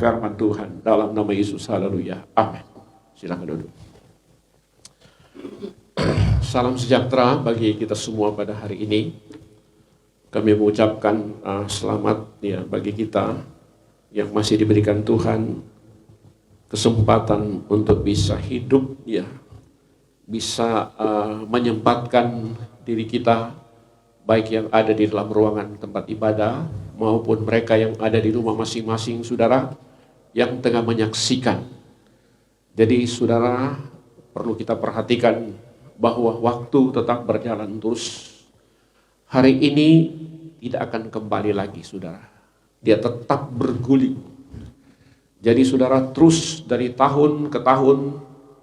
firman Tuhan dalam nama Yesus. Haleluya. Amin. Silakan duduk. Salam sejahtera bagi kita semua pada hari ini. Kami mengucapkan selamat ya bagi kita yang masih diberikan Tuhan kesempatan untuk bisa hidup ya, bisa menyempatkan diri kita, baik yang ada di dalam ruangan tempat ibadah maupun mereka yang ada di rumah masing-masing saudara yang tengah menyaksikan. Jadi saudara, perlu kita perhatikan bahwa waktu tetap berjalan terus. Hari ini tidak akan kembali lagi saudara. Dia tetap berguling. Jadi saudara terus dari tahun ke tahun,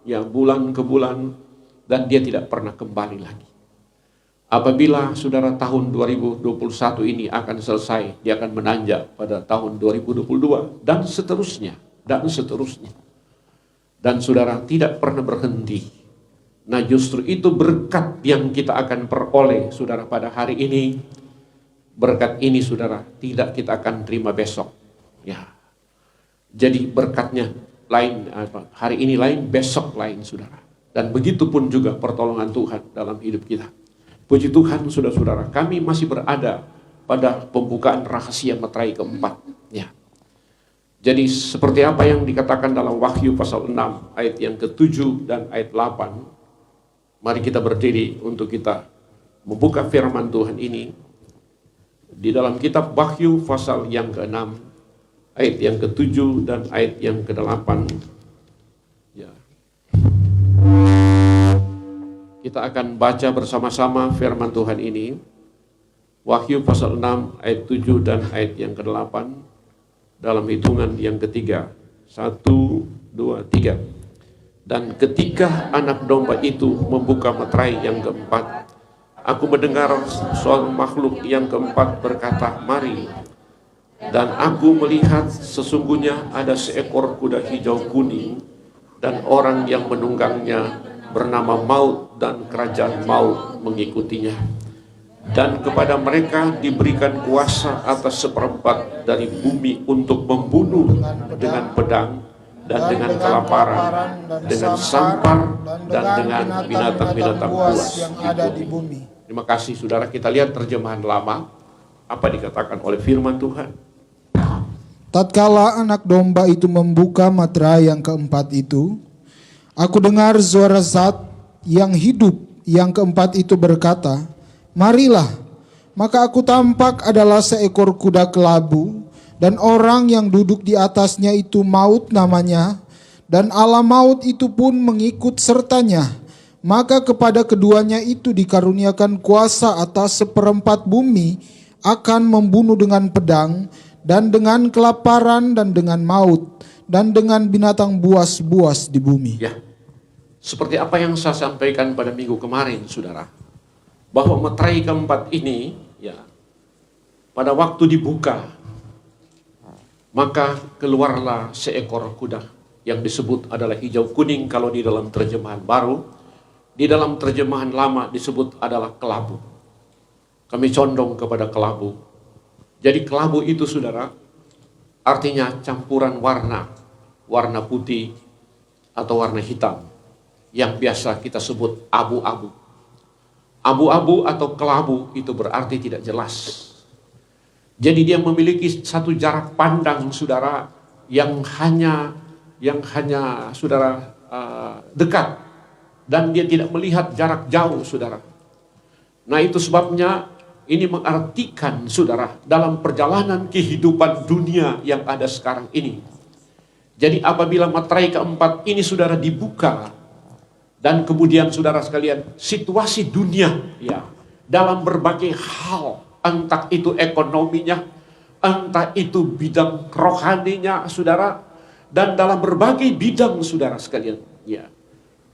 ya bulan ke bulan, dan dia tidak pernah kembali lagi. Apabila saudara tahun 2021 ini akan selesai, dia akan menanjak pada tahun 2022 dan seterusnya, dan seterusnya. Dan saudara tidak pernah berhenti. Nah justru itu berkat yang kita akan peroleh saudara pada hari ini. Berkat ini saudara tidak kita akan terima besok. Ya. Jadi berkatnya lain, hari ini lain, besok lain saudara. Dan begitu pun juga pertolongan Tuhan dalam hidup kita. Puji Tuhan saudara-saudara, kami masih berada pada pembukaan rahasia meterai keempat. Ya. Jadi seperti apa yang dikatakan dalam Wahyu pasal 6 ayat yang ke-7 dan ayat 8. Mari kita berdiri untuk kita membuka firman Tuhan ini. Di dalam kitab Wahyu pasal yang ke-6 ayat yang ke-7 dan ayat yang ke-8. Ya. Kita akan baca bersama-sama firman Tuhan ini. Wahyu pasal 6 ayat 7 dan ayat yang ke-8 dalam hitungan yang ketiga. 1, 2, 3. Dan ketika anak domba itu membuka meterai yang keempat, aku mendengar suara makhluk yang keempat berkata, "Mari." Dan aku melihat sesungguhnya ada seekor kuda hijau kuning dan orang yang menunggangnya bernama Maut, dan kerajaan maut mengikutinya. Dan kepada mereka diberikan kuasa atas seperempat dari bumi untuk membunuh dengan pedang dan dengan kelaparan, dengan sampar dan dengan binatang-binatang buas yang ada di bumi. Terima kasih saudara, kita lihat terjemahan lama. Apa dikatakan oleh firman Tuhan? Tatkala anak domba itu membuka meterai yang keempat itu, aku dengar suara zat yang hidup yang keempat itu berkata, "Marilah." Maka aku tampak adalah seekor kuda kelabu, dan orang yang duduk di atasnya itu Maut namanya, dan alam maut itu pun mengikut sertanya. Maka kepada keduanya itu dikaruniakan kuasa atas seperempat bumi, akan membunuh dengan pedang, dan dengan kelaparan, dan dengan maut, dan dengan binatang buas-buas di bumi. Ya, seperti apa yang saya sampaikan pada minggu kemarin, saudara, bahwa meterai keempat ini, ya, pada waktu dibuka, maka keluarlah seekor kuda yang disebut adalah hijau kuning kalau di dalam terjemahan baru. Di dalam terjemahan lama disebut adalah kelabu. Kami condong kepada kelabu. Jadi kelabu itu saudara, artinya campuran warna, warna putih atau warna hitam, yang biasa kita sebut abu-abu. Abu-abu atau kelabu itu berarti tidak jelas. Jadi dia memiliki satu jarak pandang saudara yang hanya saudara dekat, dan dia tidak melihat jarak jauh saudara. Nah itu sebabnya ini mengartikan saudara dalam perjalanan kehidupan dunia yang ada sekarang ini. Jadi apabila meterai keempat ini saudara dibuka, dan kemudian saudara sekalian situasi dunia ya dalam berbagai hal, entah itu ekonominya, entah itu bidang rohaninya saudara, dan dalam berbagai bidang saudara sekalian ya.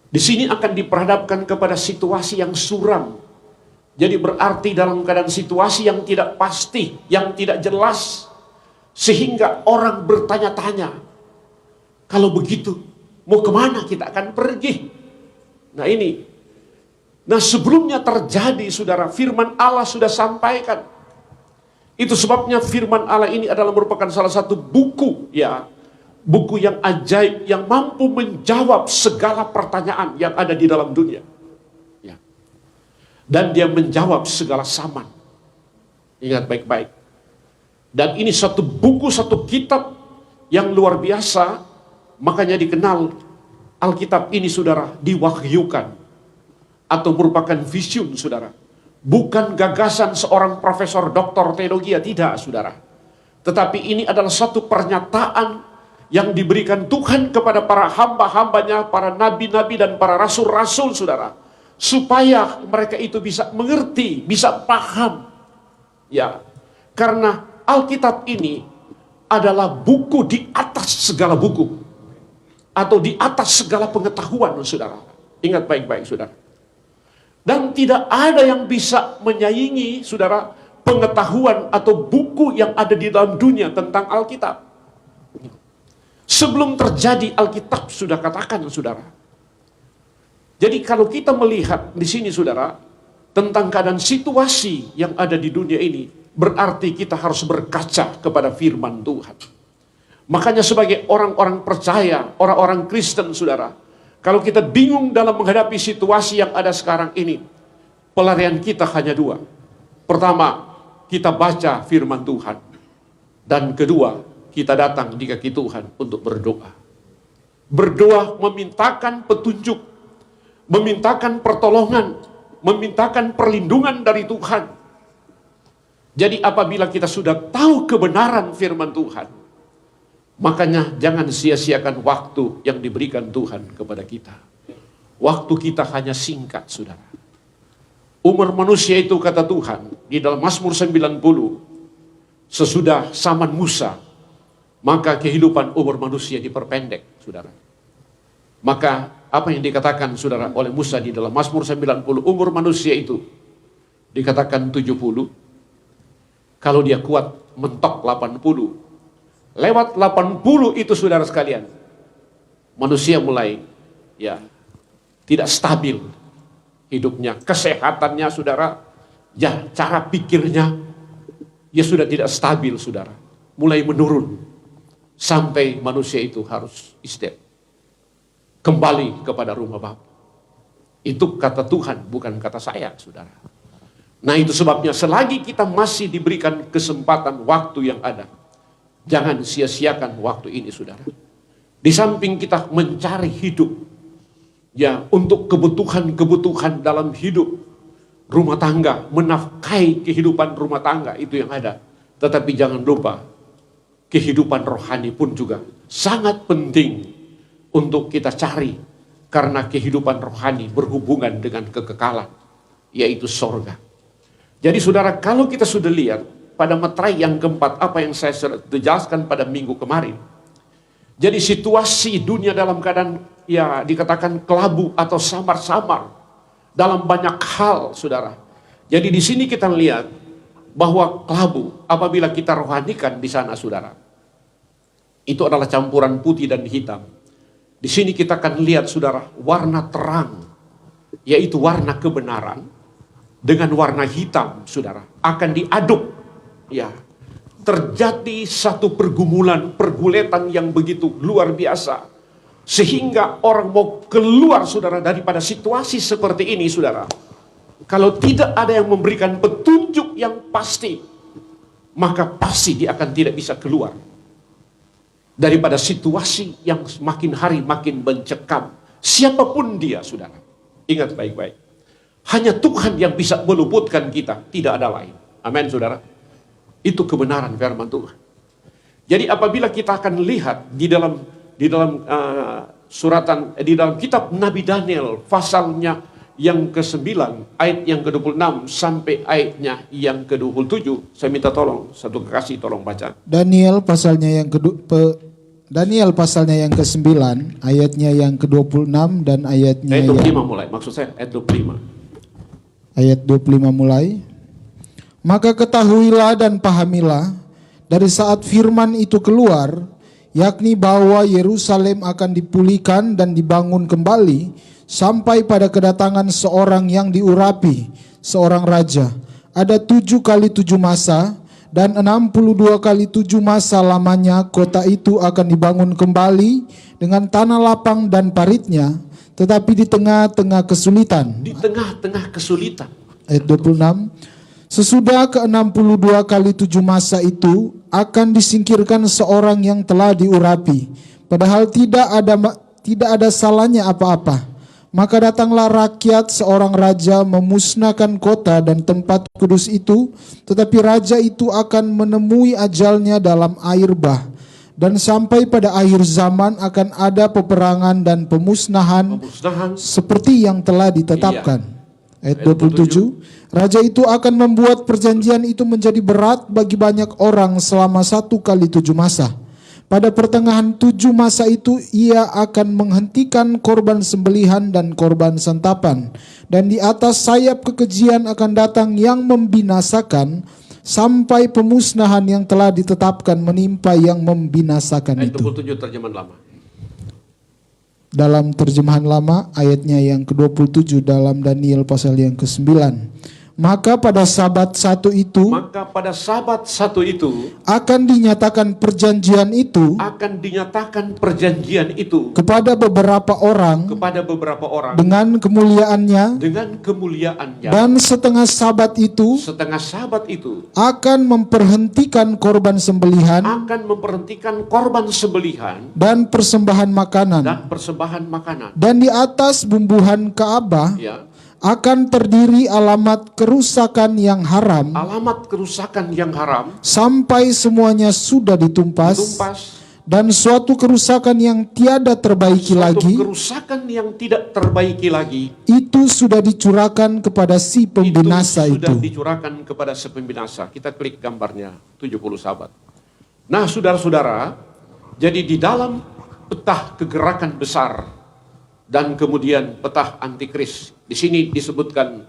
Di sini akan diperhadapkan kepada situasi yang suram. Jadi berarti dalam keadaan situasi yang tidak pasti, yang tidak jelas, sehingga orang bertanya-tanya, kalau begitu mau kemana kita akan pergi? Nah ini, nah sebelumnya terjadi saudara, firman Allah sudah sampaikan. Itu sebabnya firman Allah ini adalah merupakan salah satu buku ya, buku yang ajaib yang mampu menjawab segala pertanyaan yang ada di dalam dunia. Ya. Dan dia menjawab segala zaman. Ingat baik-baik. Dan ini satu buku, satu kitab yang luar biasa, makanya dikenal Alkitab ini, saudara, diwahyukan atau merupakan vision, saudara. Bukan gagasan seorang profesor doktor teologi, tidak, saudara. Tetapi ini adalah satu pernyataan yang diberikan Tuhan kepada para hamba-hambanya, para nabi-nabi dan para rasul-rasul, saudara. Supaya mereka itu bisa mengerti, bisa paham. Ya, karena Alkitab ini adalah buku di atas segala buku. Atau di atas segala pengetahuan, saudara. Ingat baik-baik, saudara. Dan tidak ada yang bisa menyaingi, saudara, pengetahuan atau buku yang ada di dalam dunia tentang Alkitab. Sebelum terjadi Alkitab sudah katakan, saudara. Jadi kalau kita melihat di sini, saudara, tentang keadaan situasi yang ada di dunia ini, berarti kita harus berkaca kepada firman Tuhan. Makanya sebagai orang-orang percaya, orang-orang Kristen, saudara, kalau kita bingung dalam menghadapi situasi yang ada sekarang ini, pelarian kita hanya dua. Pertama, kita baca firman Tuhan. Dan kedua, kita datang di kaki Tuhan untuk berdoa. Berdoa memintakan petunjuk, memintakan pertolongan, memintakan perlindungan dari Tuhan. Jadi apabila kita sudah tahu kebenaran firman Tuhan, makanya jangan sia-siakan waktu yang diberikan Tuhan kepada kita. Waktu kita hanya singkat, saudara. Umur manusia itu, kata Tuhan di dalam Mazmur 90, sesudah zaman Musa, maka kehidupan umur manusia diperpendek, saudara. Maka apa yang dikatakan, saudara, oleh Musa di dalam Mazmur 90, umur manusia itu dikatakan 70. Kalau dia kuat mentok 80. Lewat 80 itu, saudara sekalian, manusia mulai tidak stabil hidupnya, kesehatannya, saudara, cara pikirnya sudah tidak stabil, saudara, mulai menurun. Sampai manusia itu harus istirahat, kembali kepada rumah Bapa. Itu kata Tuhan, bukan kata saya, saudara. Nah, itu sebabnya selagi kita masih diberikan kesempatan waktu yang ada, jangan sia-siakan waktu ini, saudara. Di samping kita mencari hidup, untuk kebutuhan-kebutuhan dalam hidup rumah tangga, menafkahi kehidupan rumah tangga itu yang ada. Tetapi jangan lupa, kehidupan rohani pun juga sangat penting untuk kita cari. Karena kehidupan rohani berhubungan dengan kekekalan, yaitu sorga. Jadi saudara, kalau kita sudah lihat pada meterai yang keempat, apa yang saya jelaskan pada minggu kemarin. Jadi situasi dunia dalam keadaan dikatakan kelabu atau samar-samar dalam banyak hal, saudara. Jadi di sini kita lihat bahwa kelabu, apabila kita rohanikan di sana, saudara, itu adalah campuran putih dan hitam. Di sini kita akan lihat, saudara, warna terang, yaitu warna kebenaran, dengan warna hitam, saudara, akan diaduk. Terjadi satu perguletan yang begitu luar biasa, sehingga orang mau keluar, saudara, daripada situasi seperti ini, saudara. Kalau tidak ada yang memberikan petunjuk yang pasti, maka pasti dia akan tidak bisa keluar daripada situasi yang makin hari makin mencekam. Siapapun dia, saudara. Ingat baik-baik. Hanya Tuhan yang bisa meluputkan kita, tidak ada lain. Amin, saudara. Itu kebenaran firman Tuhan. Jadi apabila kita akan lihat di dalam kitab Nabi Daniel, pasalnya yang ke-9, ayat yang ke-26 sampai ayatnya yang ke-27. Saya minta tolong, satu kekasih tolong baca. Daniel pasalnya yang ke-9, ayatnya yang ke-26 dan ayatnya ayat 25 mulai. Maksud saya ayat 25. Ayat 25 mulai. Maka ketahuilah dan pahamilah dari saat firman itu keluar, yakni bahwa Yerusalem akan dipulihkan dan dibangun kembali, sampai pada kedatangan seorang yang diurapi, seorang raja. Ada 7 kali 7 masa, dan 62 kali 7 masa lamanya kota itu akan dibangun kembali dengan tanah lapang dan paritnya, tetapi di tengah-tengah kesulitan. Di tengah-tengah kesulitan. Ayat 26. Sesudah ke-62 kali 7 masa itu akan disingkirkan seorang yang telah diurapi, padahal tidak ada salahnya apa-apa. Maka datanglah rakyat seorang raja memusnahkan kota dan tempat kudus itu, tetapi raja itu akan menemui ajalnya dalam air bah. Dan sampai pada akhir zaman akan ada peperangan dan pemusnahan seperti yang telah ditetapkan. Ayat 27. Raja itu akan membuat perjanjian itu menjadi berat bagi banyak orang selama 1 kali 7 masa. Pada pertengahan 7 masa itu ia akan menghentikan korban sembelihan dan korban santapan. Dan di atas sayap kekejian akan datang yang membinasakan, sampai pemusnahan yang telah ditetapkan menimpa yang membinasakan Ayat itu. 27 terjemahan lama. Dalam terjemahan lama ayatnya yang ke-27 dalam Daniel pasal yang ke-9. Maka pada Sabat satu itu akan dinyatakan perjanjian itu kepada beberapa orang dengan kemuliaannya, dan setengah Sabat itu akan memperhentikan korban sembelihan dan persembahan makanan. Dan di atas bumbuhan Ka'bah akan terdiri alamat kerusakan yang haram, sampai semuanya sudah ditumpas, dan suatu kerusakan yang tiada terbaiki lagi, itu sudah dicurahkan kepada si pembinasa itu. Kita klik gambarnya 70 sahabat. Nah, saudara-saudara, jadi di dalam peta kegerakan besar dan kemudian peta antikris, di sini disebutkan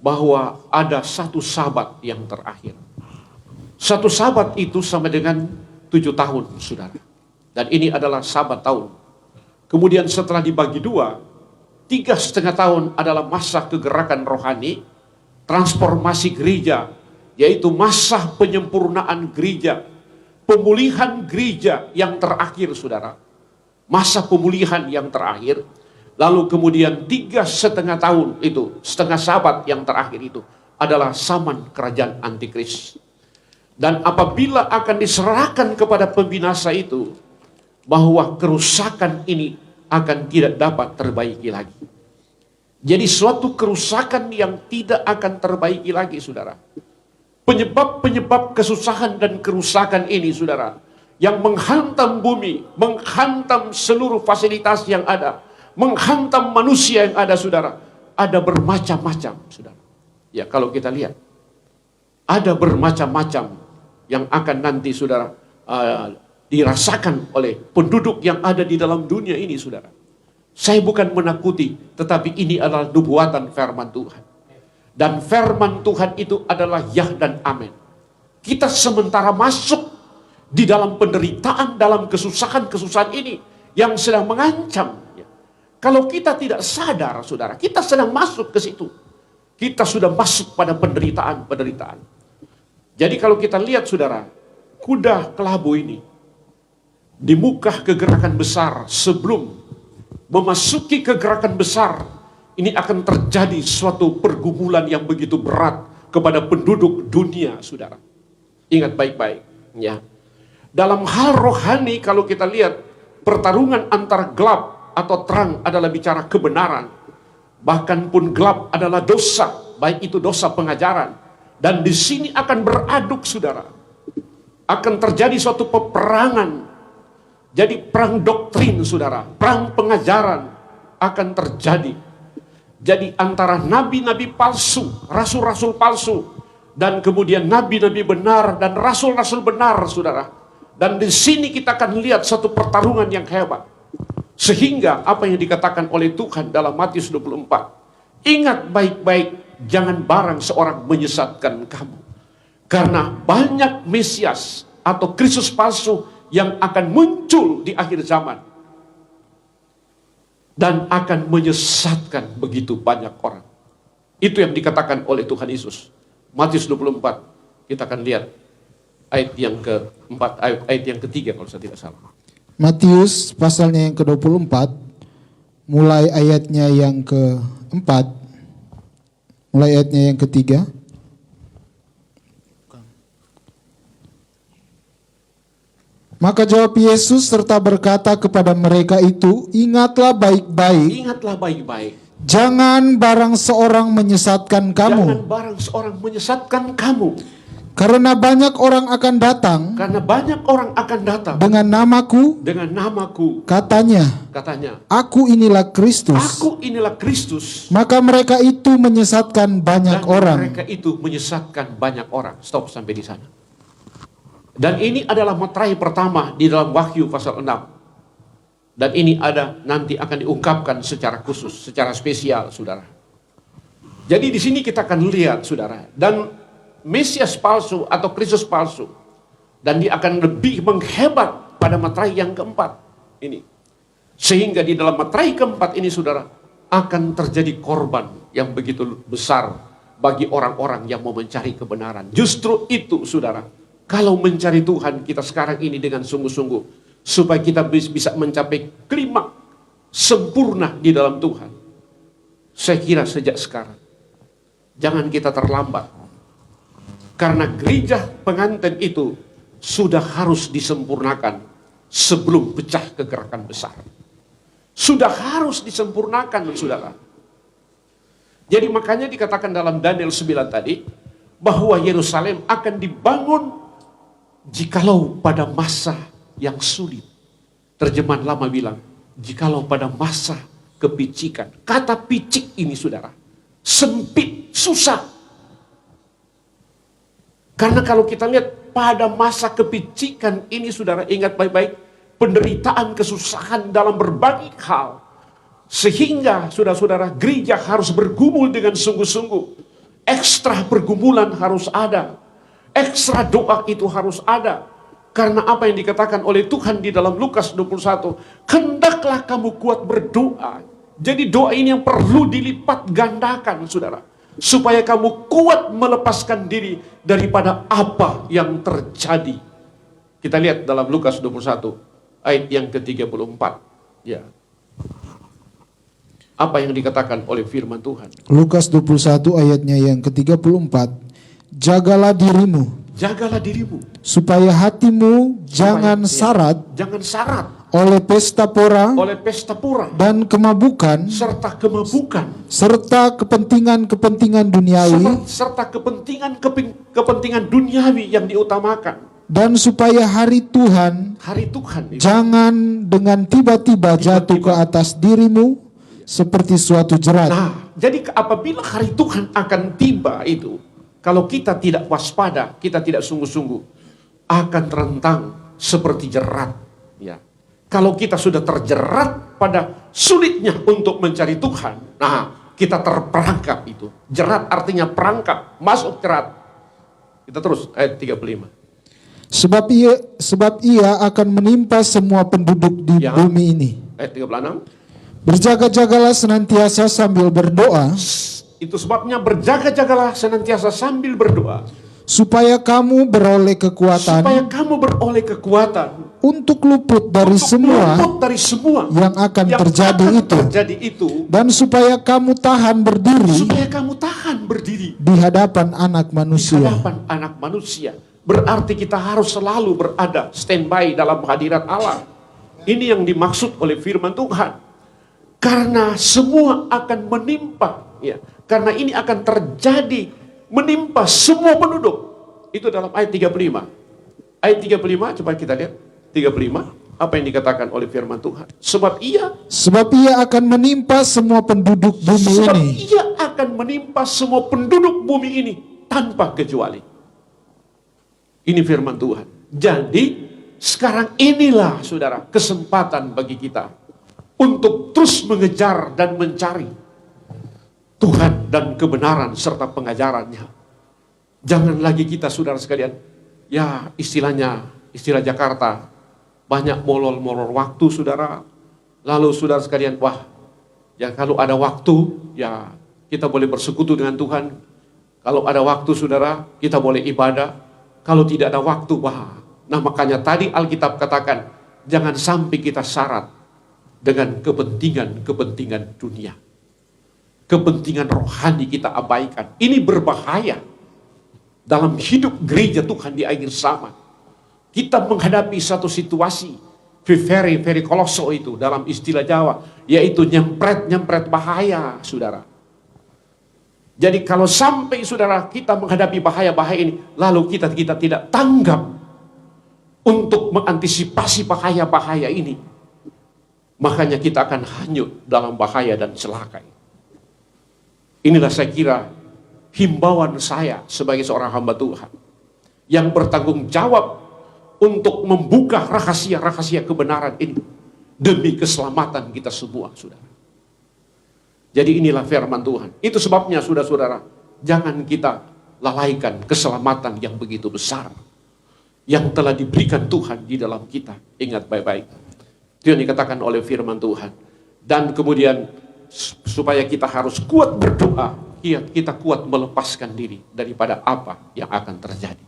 bahwa ada satu sabat yang terakhir. Satu sabat itu sama dengan 7 tahun, saudara. Dan ini adalah sabat tahun. Kemudian setelah dibagi 2, 3,5 tahun adalah masa kegerakan rohani, transformasi gereja, yaitu masa penyempurnaan gereja, pemulihan gereja yang terakhir, saudara. Masa pemulihan yang terakhir. Lalu kemudian 3,5 tahun itu, setengah sabat yang terakhir itu adalah zaman kerajaan antikris. Dan apabila akan diserahkan kepada pembinasa itu, bahwa kerusakan ini akan tidak dapat terbaiki lagi. Jadi suatu kerusakan yang tidak akan terbaiki lagi, saudara. Penyebab-penyebab kesusahan dan kerusakan ini, saudara, yang menghantam bumi, menghantam seluruh fasilitas yang ada, menghantam manusia yang ada, saudara, ada bermacam-macam, saudara. Ya, kalau kita lihat, ada bermacam-macam yang akan nanti, saudara, dirasakan oleh penduduk yang ada di dalam dunia ini, saudara. Saya bukan menakuti, tetapi ini adalah nubuatan firman Tuhan. Dan firman Tuhan itu adalah ya dan amin. Kita sementara masuk di dalam penderitaan, dalam kesusahan-kesusahan ini yang sedang mengancam. Kalau kita tidak sadar, saudara, kita sedang masuk ke situ. Kita sudah masuk pada penderitaan-penderitaan. Jadi kalau kita lihat, saudara, kuda kelabu ini di muka kegerakan besar, sebelum memasuki kegerakan besar, ini akan terjadi suatu pergumulan yang begitu berat kepada penduduk dunia, saudara. Ingat baik-baik, ya. Dalam hal rohani, kalau kita lihat, pertarungan antara gelap atau terang adalah bicara kebenaran. Bahkan pun gelap adalah dosa, baik itu dosa pengajaran. Dan di sini akan beraduk, saudara. Akan terjadi suatu peperangan. Jadi perang doktrin, saudara, perang pengajaran akan terjadi. Jadi antara nabi-nabi palsu, rasul-rasul palsu, dan kemudian nabi-nabi benar dan rasul-rasul benar, saudara. Dan di sini kita akan lihat satu pertarungan yang hebat. Sehingga apa yang dikatakan oleh Tuhan dalam Matius 24, ingat baik-baik, jangan barang seorang menyesatkan kamu. Karena banyak Mesias atau Kristus palsu yang akan muncul di akhir zaman. Dan akan menyesatkan begitu banyak orang. Itu yang dikatakan oleh Tuhan Yesus. Matius 24, kita akan lihat. ayat yang keempat, ayat yang ketiga kalau saya tidak salah. Matius pasalnya yang ke-24, mulai ayatnya yang keempat, mulai ayatnya yang ketiga. Maka jawab Yesus serta berkata kepada mereka itu, ingatlah baik-baik, Ingatlah baik-baik. jangan barang seorang menyesatkan Jangan kamu, barang seorang menyesatkan kamu. karena banyak orang akan datang Karena banyak orang akan datang dengan namaku, dengan namaku. katanya, aku inilah Kristus. Aku inilah Kristus. Maka mereka itu menyesatkan banyak Dan orang. mereka itu menyesatkan banyak orang. Stop sampai di sana. Dan ini adalah materai pertama di dalam Wahyu pasal 6. Dan ini nanti akan diungkapkan secara khusus, secara spesial, saudara. Jadi di sini kita akan lihat, saudara. Dan Mesias palsu atau Kristus palsu. Dan dia akan lebih menghebat pada materai yang keempat ini. Sehingga di dalam materai keempat ini, saudara, akan terjadi korban yang begitu besar bagi orang-orang yang mau mencari kebenaran. Justru itu, saudara. Kalau mencari Tuhan kita sekarang ini dengan sungguh-sungguh, supaya kita bisa mencapai klimaks sempurna di dalam Tuhan. Saya kira sejak sekarang, jangan kita terlambat. Karena gereja pengantin itu sudah harus disempurnakan sebelum pecah kegerakan besar. Sudah harus disempurnakan, saudara. Jadi makanya dikatakan dalam Daniel 9 tadi, bahwa Yerusalem akan dibangun jikalau pada masa yang sulit. Terjemahan lama bilang, jikalau pada masa kepicikan. Kata picik ini, saudara, sempit, susah. Karena kalau kita lihat pada masa kepicikan ini, saudara, ingat baik-baik, penderitaan, kesusahan dalam berbagai hal. Sehingga, saudara-saudara, gereja harus bergumul dengan sungguh-sungguh. Ekstra pergumulan harus ada. Ekstra doa itu harus ada. Karena apa yang dikatakan oleh Tuhan di dalam Lukas 21. Hendaklah kamu kuat berdoa. Jadi doa ini yang perlu dilipat gandakan, saudara. Supaya kamu kuat melepaskan diri daripada apa yang terjadi. Kita lihat dalam Lukas 21 ayat yang ke-34. Ya. Apa yang dikatakan oleh firman Tuhan? Lukas 21 ayatnya yang ke-34. Jagalah dirimu. Jagalah dirimu. Supaya hatimu jangan syarat oleh pesta pora, dan kemabukan, serta kemabukan, serta kepentingan-kepentingan duniawi, serta kepentingan duniawi yang diutamakan. Dan supaya hari Tuhan itu jangan dengan tiba-tiba jatuh ke atas dirimu seperti suatu jerat. Nah, jadi apabila hari Tuhan akan tiba itu, kalau kita tidak waspada, kita tidak sungguh-sungguh, akan terentang seperti jerat. Ya. Kalau kita sudah terjerat pada sulitnya untuk mencari Tuhan, nah kita terperangkap itu. Jerat artinya perangkap, masuk jerat. Kita terus ayat 35. Sebab ia akan menimpa semua penduduk di bumi ini. Ayat 36. Berjaga-jagalah senantiasa sambil berdoa. Itu sebabnya berjaga-jagalah senantiasa sambil berdoa. Supaya kamu beroleh kekuatan. Untuk luput dari semua yang akan terjadi itu. Dan supaya kamu tahan berdiri. Di hadapan anak manusia. Berarti kita harus selalu berada standby dalam hadirat Allah. Ini yang dimaksud oleh firman Tuhan. Karena semua akan menimpa, ya. Karena ini akan terjadi menimpa semua penduduk. Itu dalam ayat 35. Ayat 35 coba kita lihat. 35 apa yang dikatakan oleh firman Tuhan? Sebab ia akan menimpa semua penduduk bumi ini. Sebab ia akan menimpa semua penduduk bumi ini tanpa kecuali. Ini firman Tuhan. Jadi sekarang inilah, saudara, kesempatan bagi kita untuk terus mengejar dan mencari Tuhan dan kebenaran serta pengajarannya. Jangan lagi kita, saudara sekalian, ya istilah Jakarta, banyak molor-molor waktu, saudara. Lalu saudara sekalian, ya kalau ada waktu, ya kita boleh bersekutu dengan Tuhan. Kalau ada waktu, saudara, kita boleh ibadah. Kalau tidak ada waktu, wah. Nah makanya tadi Alkitab katakan, jangan sampai kita syarat dengan kepentingan dunia. Kepentingan rohani kita abaikan. Ini berbahaya dalam hidup gereja Tuhan di akhir zaman. Kita menghadapi satu situasi very koloso itu dalam istilah Jawa, yaitu nyempret bahaya, saudara. Jadi kalau sampai saudara kita menghadapi bahaya-bahaya ini, lalu kita tidak tanggap untuk mengantisipasi bahaya-bahaya ini, makanya kita akan hanyut dalam bahaya dan celaka. Inilah saya kira himbauan saya sebagai seorang hamba Tuhan yang bertanggung jawab untuk membuka rahasia-rahasia kebenaran ini demi keselamatan kita semua, saudara. Jadi inilah firman Tuhan. Itu sebabnya saudara-saudara, jangan kita lalaikan keselamatan yang begitu besar yang telah diberikan Tuhan di dalam kita. Ingat baik-baik. Itu yang dikatakan oleh firman Tuhan. Dan kemudian supaya kita harus kuat berdoa, kita kuat melepaskan diri daripada apa yang akan terjadi.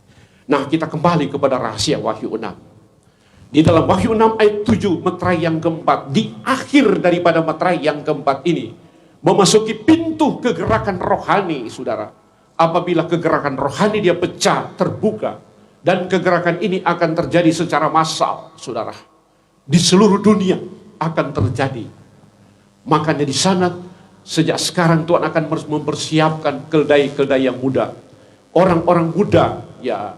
Nah, kita kembali kepada rahasia Wahyu 6. Di dalam Wahyu 6 ayat 7, meterai yang keempat, di akhir daripada meterai yang keempat ini, memasuki pintu kegerakan rohani, saudara. Apabila kegerakan rohani dia pecah, terbuka, dan kegerakan ini akan terjadi secara massal, saudara. Di seluruh dunia akan terjadi. Makanya di sana, sejak sekarang Tuhan akan mempersiapkan keldai-keldai yang muda. Orang-orang muda, ya,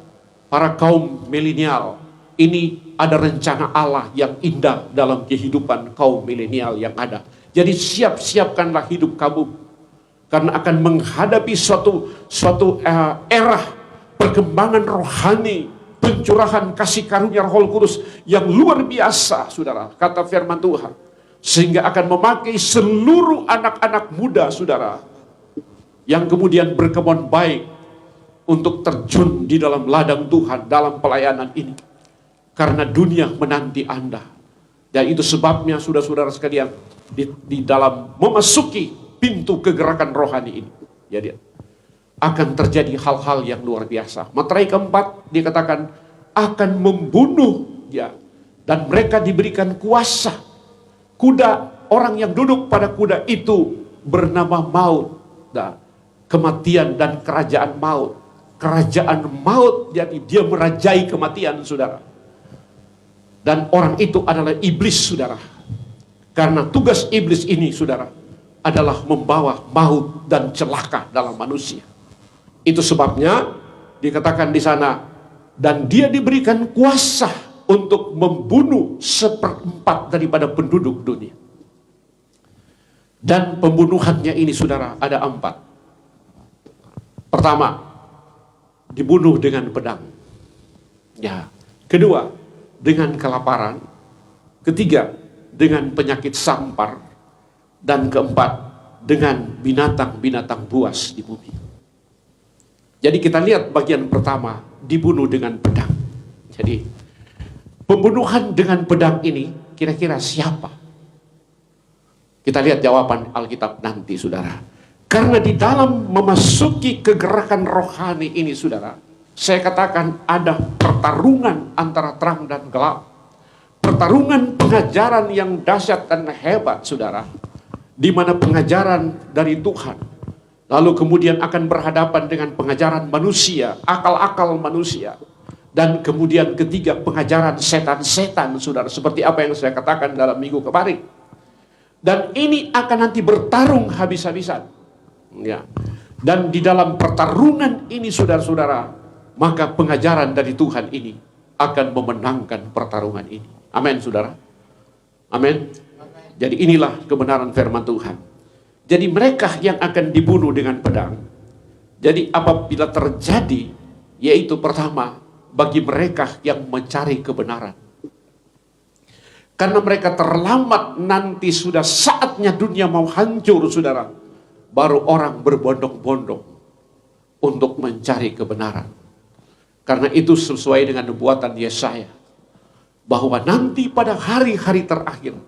para kaum milenial, ini ada rencana Allah yang indah dalam kehidupan kaum milenial yang ada. Jadi siapkanlah hidup kamu, karena akan menghadapi suatu era perkembangan rohani, pencurahan kasih karunia Roh Kudus yang luar biasa, saudara. Kata firman Tuhan, sehingga akan memakai seluruh anak-anak muda, saudara, yang kemudian berkebun baik untuk terjun di dalam ladang Tuhan dalam pelayanan ini, karena dunia menanti Anda. Dan itu sebabnya, saudara-saudara sekalian, di dalam memasuki pintu kegerakan rohani ini, jadi akan terjadi hal-hal yang luar biasa. Meterai keempat dikatakan akan membunuh, ya, dan mereka diberikan kuasa. Kuda, orang yang duduk pada kuda itu bernama Maut, nah, kematian dan kerajaan maut. Kerajaan maut, jadi dia merajai kematian, saudara. Dan orang itu adalah iblis, saudara. Karena tugas iblis ini, saudara, adalah membawa maut dan celaka dalam manusia. Itu sebabnya dikatakan di sana, dan dia diberikan kuasa untuk membunuh 1/4 daripada penduduk dunia. Dan pembunuhannya ini, saudara, ada 4. Pertama, dibunuh dengan pedang. Ya. Kedua, dengan kelaparan. Ketiga, dengan penyakit sampar. Dan keempat, dengan binatang-binatang buas di bumi. Jadi kita lihat bagian pertama, dibunuh dengan pedang. Jadi pembunuhan dengan pedang ini kira-kira siapa? Kita lihat jawaban Alkitab nanti, saudara. Karena di dalam memasuki kegerakan rohani ini, saudara, saya katakan ada pertarungan antara terang dan gelap. Pertarungan pengajaran yang dahsyat dan hebat, saudara, di mana pengajaran dari Tuhan lalu kemudian akan berhadapan dengan pengajaran manusia, akal-akal manusia, dan kemudian ketiga, pengajaran setan-setan, saudara, seperti apa yang saya katakan dalam minggu kemarin. Dan ini akan nanti bertarung habis-habisan, ya. Dan di dalam pertarungan ini, saudara-saudara, maka pengajaran dari Tuhan ini akan memenangkan pertarungan ini. Amin, saudara. Amin. Jadi inilah kebenaran firman Tuhan. Jadi mereka yang akan dibunuh dengan pedang. Jadi apabila terjadi, yaitu pertama, bagi mereka yang mencari kebenaran. Karena mereka terlambat, nanti sudah saatnya dunia mau hancur, saudara. Baru orang berbondong-bondong untuk mencari kebenaran. Karena itu sesuai dengan nubuatan Yesaya, bahwa nanti pada hari-hari terakhir,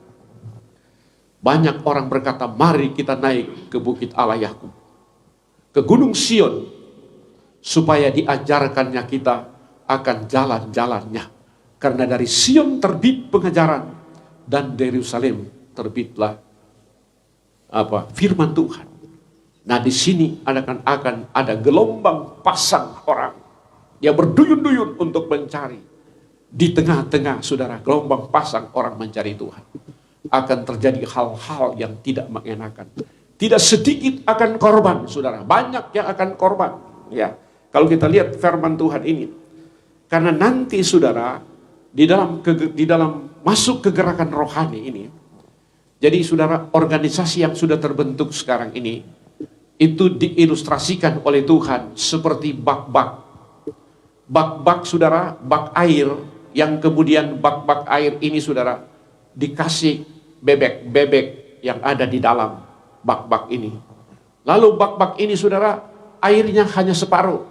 banyak orang berkata, mari kita naik ke bukit Allah Yakub, ke gunung Sion, supaya diajarkannya kita akan jalan-jalannya. Karena dari Sion terbit pengajaran, dan dari Yerusalem terbitlah firman Tuhan. Nah, di sini akan ada gelombang pasang orang. Dia berduyun-duyun untuk mencari. Di tengah-tengah, saudara, gelombang pasang orang mencari Tuhan, akan terjadi hal-hal yang tidak mengenakan. Tidak sedikit akan korban, saudara. Banyak yang akan korban. Ya, kalau kita lihat firman Tuhan ini, karena nanti, saudara, di dalam masuk ke gerakan rohani ini, jadi saudara, organisasi yang sudah terbentuk sekarang ini, itu diilustrasikan oleh Tuhan seperti bak-bak. Bak-bak, saudara, bak air, yang kemudian bak-bak air ini, saudara, dikasih bebek-bebek yang ada di dalam bak-bak ini. Lalu bak-bak ini, saudara, airnya hanya separuh,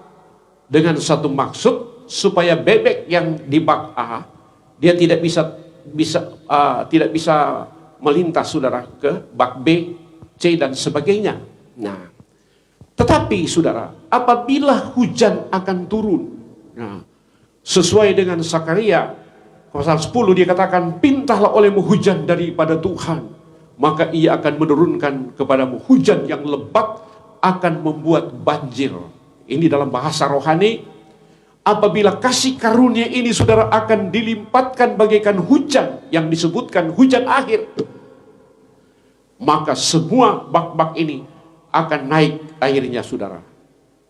dengan satu maksud, supaya bebek yang di bak A, dia tidak bisa melintas, saudara, ke bak B, C, dan sebagainya. Nah, tetapi, saudara, apabila hujan akan turun, nah, sesuai dengan Zakaria pasal 10, dia katakan, "Pintalah olehmu hujan daripada Tuhan, maka ia akan menurunkan kepadamu hujan yang lebat, akan membuat banjir." Ini dalam bahasa rohani. Apabila kasih karunia ini, saudara, akan dilimpatkan bagaikan hujan yang disebutkan hujan akhir, maka semua bak-bak ini akan naik airnya, saudara.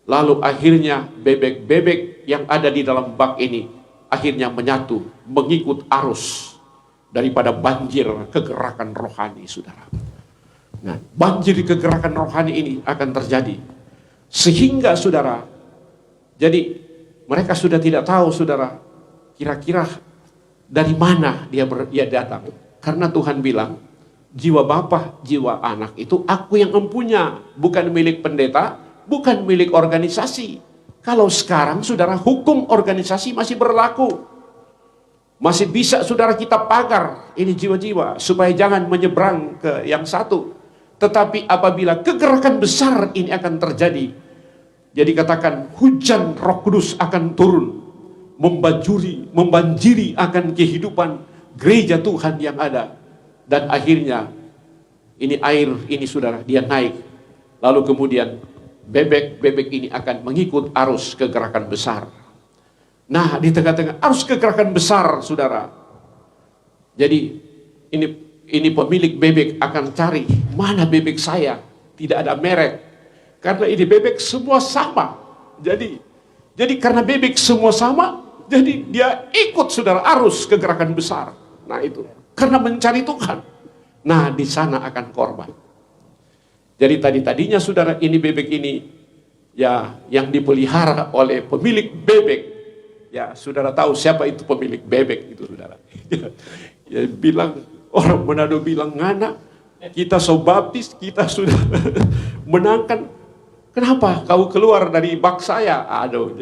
Lalu akhirnya bebek-bebek yang ada di dalam bak ini akhirnya menyatu, mengikut arus daripada banjir kegerakan rohani, saudara. Nah, banjir kegerakan rohani ini akan terjadi. Sehingga, saudara, jadi mereka sudah tidak tahu, saudara, kira-kira dari mana dia datang. Karena Tuhan bilang, jiwa bapa, jiwa anak itu aku yang empunya, bukan milik pendeta, bukan milik organisasi. Kalau sekarang, saudara, hukum organisasi masih berlaku. Masih bisa, saudara, kita pagar ini jiwa-jiwa supaya jangan menyeberang ke yang satu. Tetapi apabila kegerakan besar ini akan terjadi, jadi katakan hujan Roh Kudus akan turun, membanjiri akan kehidupan gereja Tuhan yang ada. Dan akhirnya ini air ini, saudara, dia naik. Lalu kemudian bebek-bebek ini akan mengikut arus kegerakan besar. Nah, di tengah-tengah arus kegerakan besar, saudara, jadi ini pemilik bebek akan cari, mana bebek saya? Tidak ada merek. Karena ini bebek semua sama. Jadi karena bebek semua sama, jadi dia ikut, saudara, arus kegerakan besar. Nah, itu karena mencari Tuhan. Nah, di sana akan korban. Jadi tadinya, saudara, ini bebek ini ya yang dipelihara oleh pemilik bebek. Ya, saudara tahu siapa itu pemilik bebek itu, saudara. Ya, bilang orang Manado bilang, "Ngana, kita so baptis, kita sudah menangkan. Kenapa kau keluar dari bak saya?" Aduh,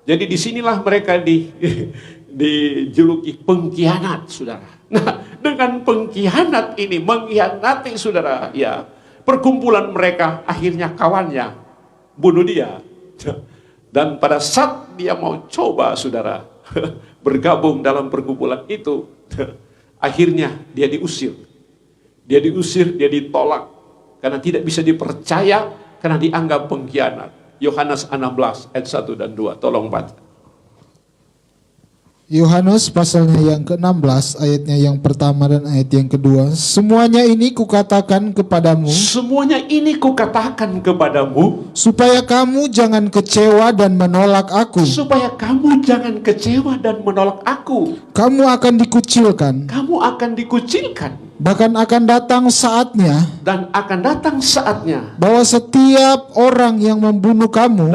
jadi disinilah mereka dijuluki pengkhianat, saudara. Nah, dengan pengkhianat ini, mengkhianati, saudara, ya, perkumpulan mereka, akhirnya kawannya bunuh dia. Dan pada saat dia mau coba, saudara, bergabung dalam perkumpulan itu, akhirnya dia diusir. Dia ditolak karena tidak bisa dipercaya, karena dianggap pengkhianat. Yohanes 16 ayat 1 dan 2. Tolong baca. Yohanes pasalnya yang ke-16 ayatnya yang pertama dan ayat yang kedua. Semuanya ini kukatakan kepadamu, supaya kamu jangan kecewa dan menolak aku. Kamu akan dikucilkan. Bahkan akan datang saatnya, bahwa setiap orang yang membunuh kamu,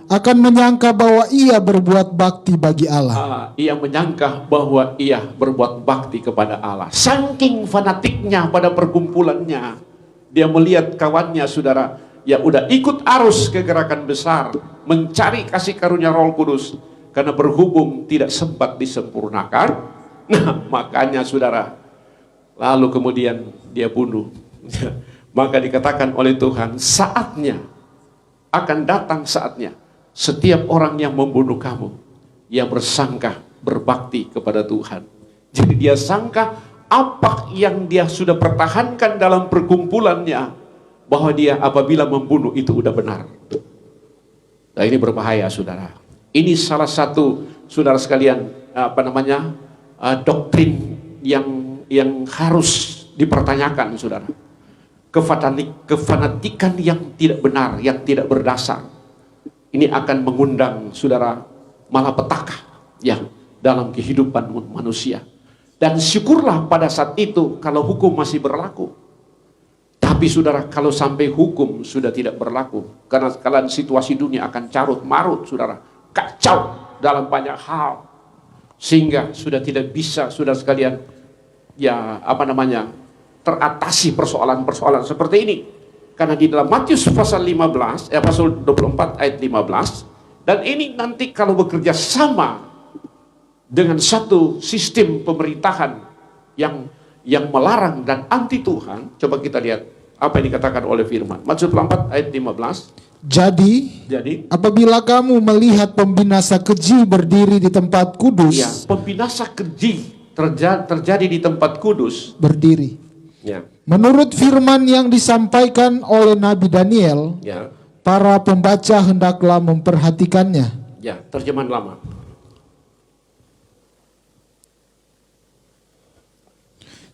akan menyangka bahwa ia berbuat bakti bagi Allah. Ia menyangka bahwa ia berbuat bakti kepada Allah. Saking fanatiknya pada perkumpulannya, dia melihat kawannya, saudara, ya udah ikut arus kegerakan besar, mencari kasih karunia Roh Kudus, karena berhubung tidak sempat disempurnakan. Nah, makanya, saudara, lalu kemudian dia bunuh. Maka dikatakan oleh Tuhan, saatnya akan datang, saatnya Setiap orang yang membunuh kamu, ia bersangka berbakti kepada Tuhan. Jadi dia sangka apa yang dia sudah pertahankan dalam perkumpulannya, bahwa dia apabila membunuh itu udah benar. Nah, ini berbahaya, saudara. Ini salah satu, saudara sekalian, doktrin yang harus dipertanyakan, saudara. Kefanatikan yang tidak benar, yang tidak berdasar, ini akan mengundang, saudara, malapetaka ya dalam kehidupan manusia. Dan syukurlah pada saat itu kalau hukum masih berlaku. Tapi saudara, kalau sampai hukum sudah tidak berlaku, karena sekalian situasi dunia akan carut marut, saudara, kacau dalam banyak hal, sehingga sudah tidak bisa, saudara sekalian, teratasi persoalan-persoalan seperti ini. Karena di dalam Matius pasal 15, pasal 24 ayat 15, dan ini nanti kalau bekerja sama dengan satu sistem pemerintahan yang melarang dan anti Tuhan. Coba kita lihat apa yang dikatakan oleh firman Matius 24 ayat 15. Jadi apabila kamu melihat pembinasa keji berdiri di tempat kudus, ya, pembinasa keji terjadi di tempat kudus, berdiri, ya, menurut firman yang disampaikan oleh Nabi Daniel, ya, para pembaca hendaklah memperhatikannya. Ya, terjemahan lama.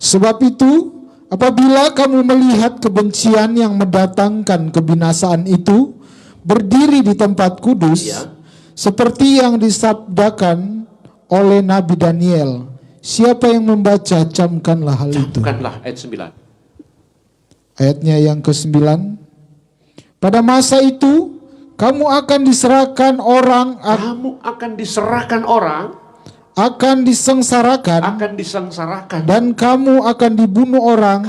Sebab itu, apabila kamu melihat kebencian yang mendatangkan kebinasaan itu berdiri di tempat kudus, Ya. seperti yang disabdakan oleh Nabi Daniel, siapa yang membaca, camkanlah hal itu. Camkanlah ayat 9. Ayatnya yang ke-9. Pada masa itu, kamu akan diserahkan orang, akan disengsarakan, dan kamu akan dibunuh orang,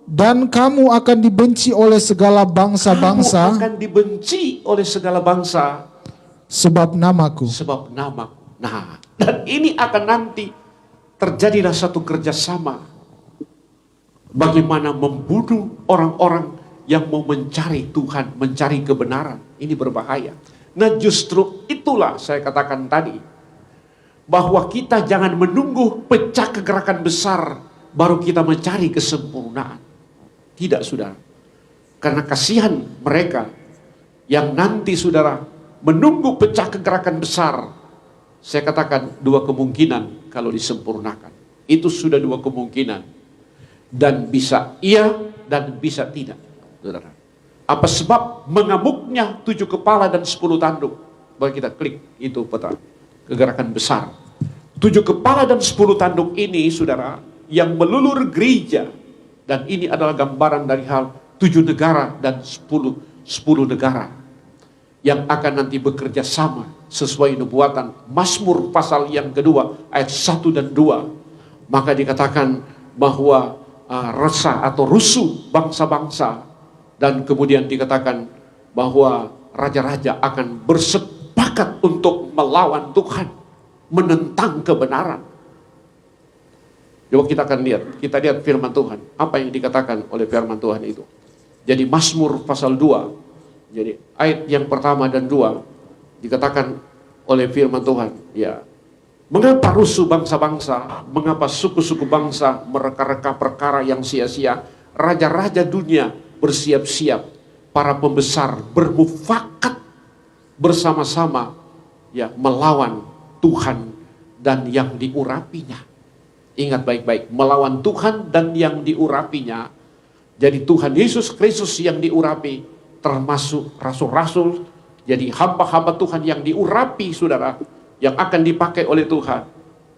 dan kamu akan dibenci oleh segala bangsa-bangsa, sebab namaku. Nah, dan ini akan nanti terjadilah satu kerjasama bagaimana membunuh orang-orang yang mau mencari Tuhan, mencari kebenaran. Ini berbahaya. Nah, justru itulah saya katakan tadi, bahwa kita jangan menunggu pecah kegerakan besar baru kita mencari kesempurnaan. Tidak, saudara. Karena kasihan mereka yang nanti, saudara, menunggu pecah kegerakan besar. Saya katakan dua kemungkinan kalau disempurnakan. Itu sudah dua kemungkinan. Dan bisa iya dan bisa tidak, saudara. Apa sebab mengamuknya 7 kepala dan 10 tanduk? Bagi kita klik itu peta kegerakan besar. 7 kepala dan 10 tanduk ini, saudara, yang melulur gereja. Dan ini adalah gambaran dari hal 7 negara dan 10 negara yang akan nanti bekerja sama sesuai nubuatan Mazmur pasal yang kedua ayat 1 dan 2. Maka dikatakan bahwa resah atau rusuh bangsa-bangsa, dan kemudian dikatakan bahwa raja-raja akan bersepakat untuk melawan Tuhan, menentang kebenaran. Coba kita akan kita lihat firman Tuhan, apa yang dikatakan oleh firman Tuhan itu. Jadi Mazmur pasal 2, jadi ayat yang pertama dan 2 dikatakan oleh firman Tuhan, ya, mengapa rusuh bangsa-bangsa, mengapa suku-suku bangsa mereka-reka perkara yang sia-sia, raja-raja dunia bersiap-siap, para pembesar bermufakat bersama-sama, ya, melawan Tuhan dan yang diurapinya. Ingat baik-baik, melawan Tuhan dan yang diurapinya. Jadi Tuhan Yesus Kristus yang diurapi, termasuk rasul-rasul, jadi hamba-hamba Tuhan yang diurapi, saudara, yang akan dipakai oleh Tuhan.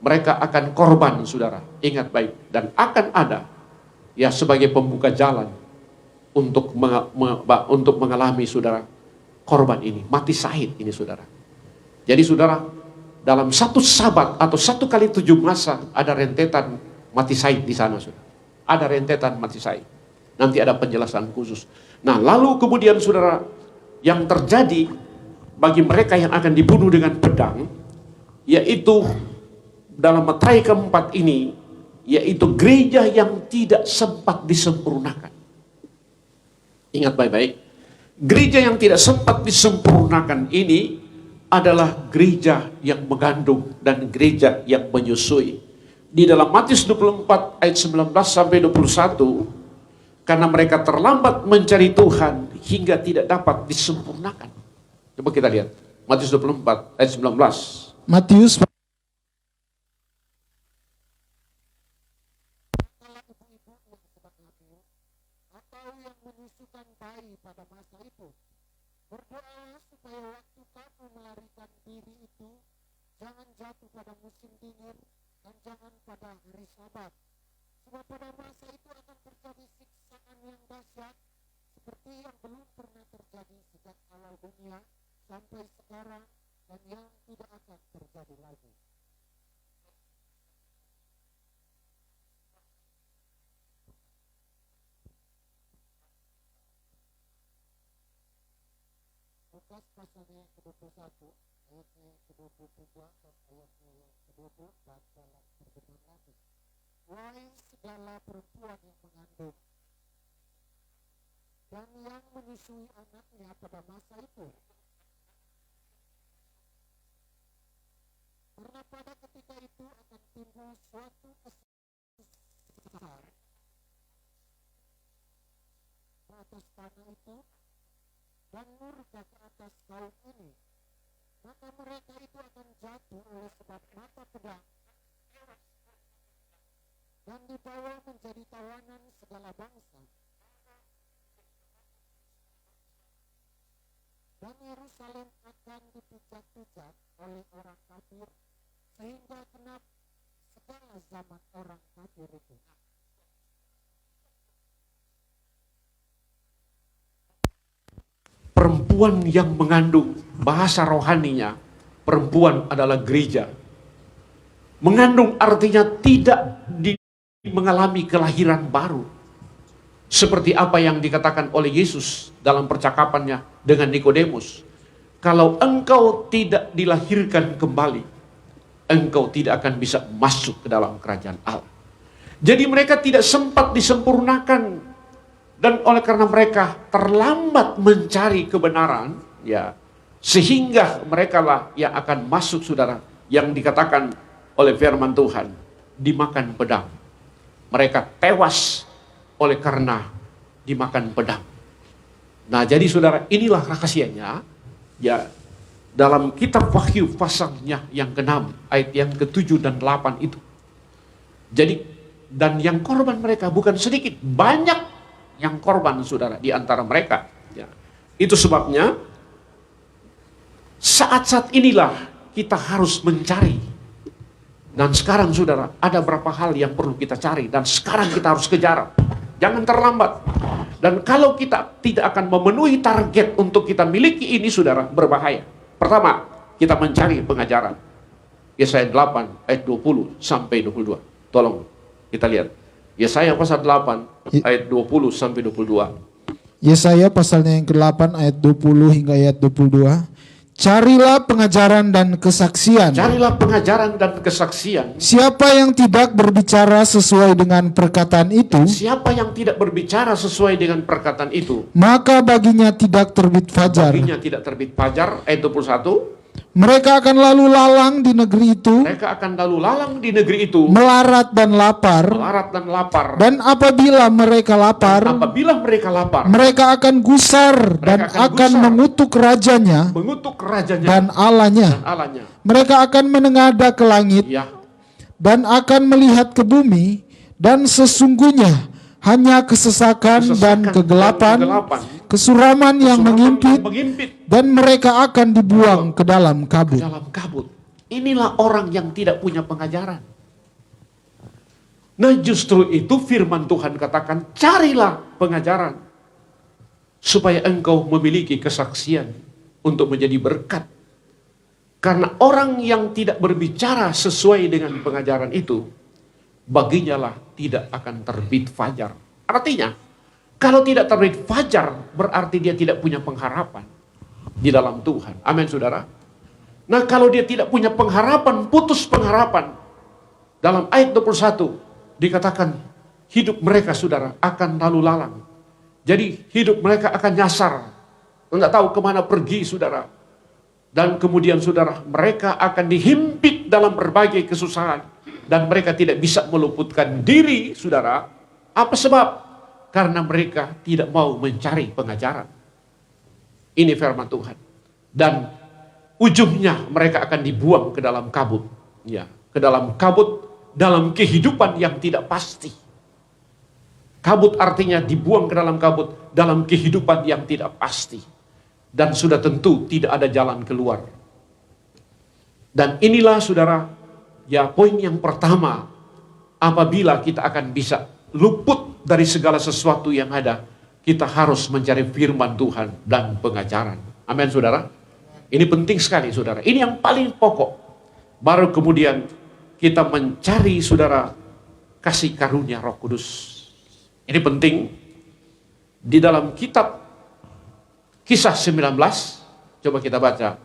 Mereka akan korban, saudara. Ingat baik, dan akan ada, ya, sebagai pembuka jalan untuk mengalami, saudara, korban ini, mati syahid ini, saudara. Jadi, saudara, dalam satu sabat atau 1 kali 7 masa ada rentetan mati syahid di sana, saudara. Ada rentetan mati syahid. Nanti ada penjelasan khusus. Nah, lalu kemudian, saudara, yang terjadi bagi mereka yang akan dibunuh dengan pedang, yaitu dalam Matius keempat ini, yaitu gereja yang tidak sempat disempurnakan. Ingat baik-baik, Gereja yang tidak sempat disempurnakan ini adalah gereja yang mengandung dan gereja yang menyusui. Di dalam Matius 24 ayat 19 sampai 21, karena mereka terlambat mencari Tuhan hingga tidak dapat disempurnakan. Coba kita lihat Matius 24 ayat 19. Matius atau yang menyusukan bayi pada masa itu, berdoalah supaya waktu kamu melarikan diri itu jangan jatuh pada musim dingin dan jangan pada hari Sabat, sebab pada masa itu akan terjadi siksaan yang dahsyat seperti yang belum pernah terjadi sejak awal dunia sampai sekarang dan yang tidak akan terjadi lagi. Lukas pasalnya yang ke-21, ayatnya yang ke-23 dan ayatnya yang ke-24 dalam terjemahan lagi. Wahai segala perempuan yang mengandung dan yang menyusui anaknya pada masa itu, karena pada ketika itu akan timbul suatu besar ke atas tanah itu dan murka ke atas kaum ini, maka mereka itu akan jatuh oleh sebab mata pedang dan dibawa menjadi tawanan segala bangsa. Dan Yerusalem akan dipijak-pijak oleh orang kafir sehingga genap segala zaman orang kafir itu. Perempuan yang mengandung, bahasa rohaninya, perempuan adalah gereja. Mengandung artinya tidak mengalami kelahiran baru. Seperti apa yang dikatakan oleh Yesus dalam percakapannya dengan Nikodemus. Kalau engkau tidak dilahirkan kembali, engkau tidak akan bisa masuk ke dalam kerajaan Allah. Jadi mereka tidak sempat disempurnakan. Dan oleh karena mereka terlambat mencari kebenaran, ya, sehingga mereka lah yang akan masuk, saudara, yang dikatakan oleh firman Tuhan, dimakan pedang. Mereka tewas oleh karena dimakan pedang. Nah, jadi saudara, inilah rahasianya, ya, dalam kitab Wahyu pasalnya yang ke-6, ayat yang ke-7 dan 8 itu. Jadi, dan yang korban mereka bukan sedikit, banyak yang korban, saudara, di antara mereka. Ya. Itu sebabnya saat-saat inilah kita harus mencari. Dan sekarang, saudara, ada beberapa hal yang perlu kita cari. Dan sekarang kita harus kejar. Jangan terlambat. Dan kalau kita tidak akan memenuhi target untuk kita miliki ini, saudara, berbahaya. Pertama, kita mencari pengajaran. Yesaya 8 ayat 20 sampai 22. Tolong kita lihat. Yesaya pasal 8 ayat 20 sampai 22. Yesaya pasalnya yang ke-8 ayat 20 hingga ayat 22. Carilah pengajaran dan kesaksian. Carilah pengajaran dan kesaksian. Siapa yang tidak berbicara sesuai dengan perkataan itu, Siapa yang tidak berbicara sesuai dengan perkataan itu, maka baginya tidak terbit fajar. baginya tidak terbit fajar. Ayat 21. Mereka akan lalu lalang di negeri itu, Mereka akan lalu lalang di negeri itu, melarat dan lapar. melarat dan lapar. Dan apabila mereka lapar, Apabila mereka lapar, mereka akan gusar dan akan akan gusar. mengutuk rajanya mengutuk rajanya dan Allahnya. dan Allahnya. Mereka akan menengadah ke langit Ya, dan akan melihat ke bumi, dan sesungguhnya hanya kesesakan dan kegelapan, kesuraman yang mengimpit, dan mereka akan dibuang ke dalam kabut. dalam kabut. Inilah orang yang tidak punya pengajaran. Nah, justru itu firman Tuhan katakan, carilah pengajaran supaya engkau memiliki kesaksian untuk menjadi berkat. Karena orang yang tidak berbicara sesuai dengan pengajaran itu, baginya lah tidak akan terbit fajar. Artinya, kalau tidak terbit fajar, berarti dia tidak punya pengharapan di dalam Tuhan. Amin, saudara. Nah, kalau dia tidak punya pengharapan, putus pengharapan. Dalam ayat 21, dikatakan, hidup mereka, saudara, akan lalu lalang. Jadi, hidup mereka akan nyasar. Nggak tahu kemana pergi, saudara. Dan kemudian, saudara, mereka akan dihimpit dalam berbagai kesusahan. Dan mereka tidak bisa meluputkan diri, saudara. Apa sebab? Karena mereka tidak mau mencari pengajaran. Ini firman Tuhan. Dan ujungnya mereka akan dibuang ke dalam kabut. Ya, ke dalam kabut, dalam kehidupan yang tidak pasti. Kabut artinya dibuang ke dalam kabut, dalam kehidupan yang tidak pasti. Dan sudah tentu tidak ada jalan keluar. Dan inilah, saudara, ya, poin yang pertama, apabila kita akan bisa luput dari segala sesuatu yang ada, kita harus mencari firman Tuhan dan pengajaran. Amin, saudara. Ini penting sekali, saudara. Ini yang paling pokok. Baru kemudian kita mencari, saudara, kasih karunia Roh Kudus. Ini penting. Di dalam kitab Kisah 19, coba kita baca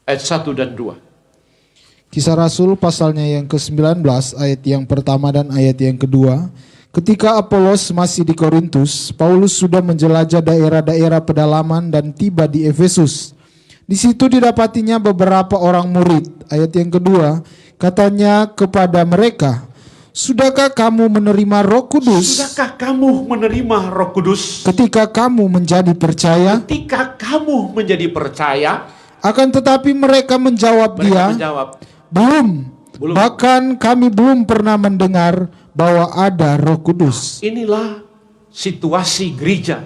ayat 1 dan 2. Kisah Rasul pasalnya yang ke-19 ayat yang pertama dan ayat yang kedua. Ketika Apolos masih di Korintus, Paulus sudah menjelajah daerah-daerah pedalaman dan tiba di Efesus. Di situ didapatinya beberapa orang murid. Ayat yang kedua, katanya kepada mereka, "Sudahkah kamu menerima Roh Kudus Sudahkah kamu menerima Roh Kudus ketika kamu menjadi percaya?" ketika kamu menjadi percaya? Akan tetapi mereka menjawab Mereka dia, menjawab, Belum. Belum. Bahkan kami belum pernah mendengar bahwa ada Roh Kudus." inilah situasi gereja.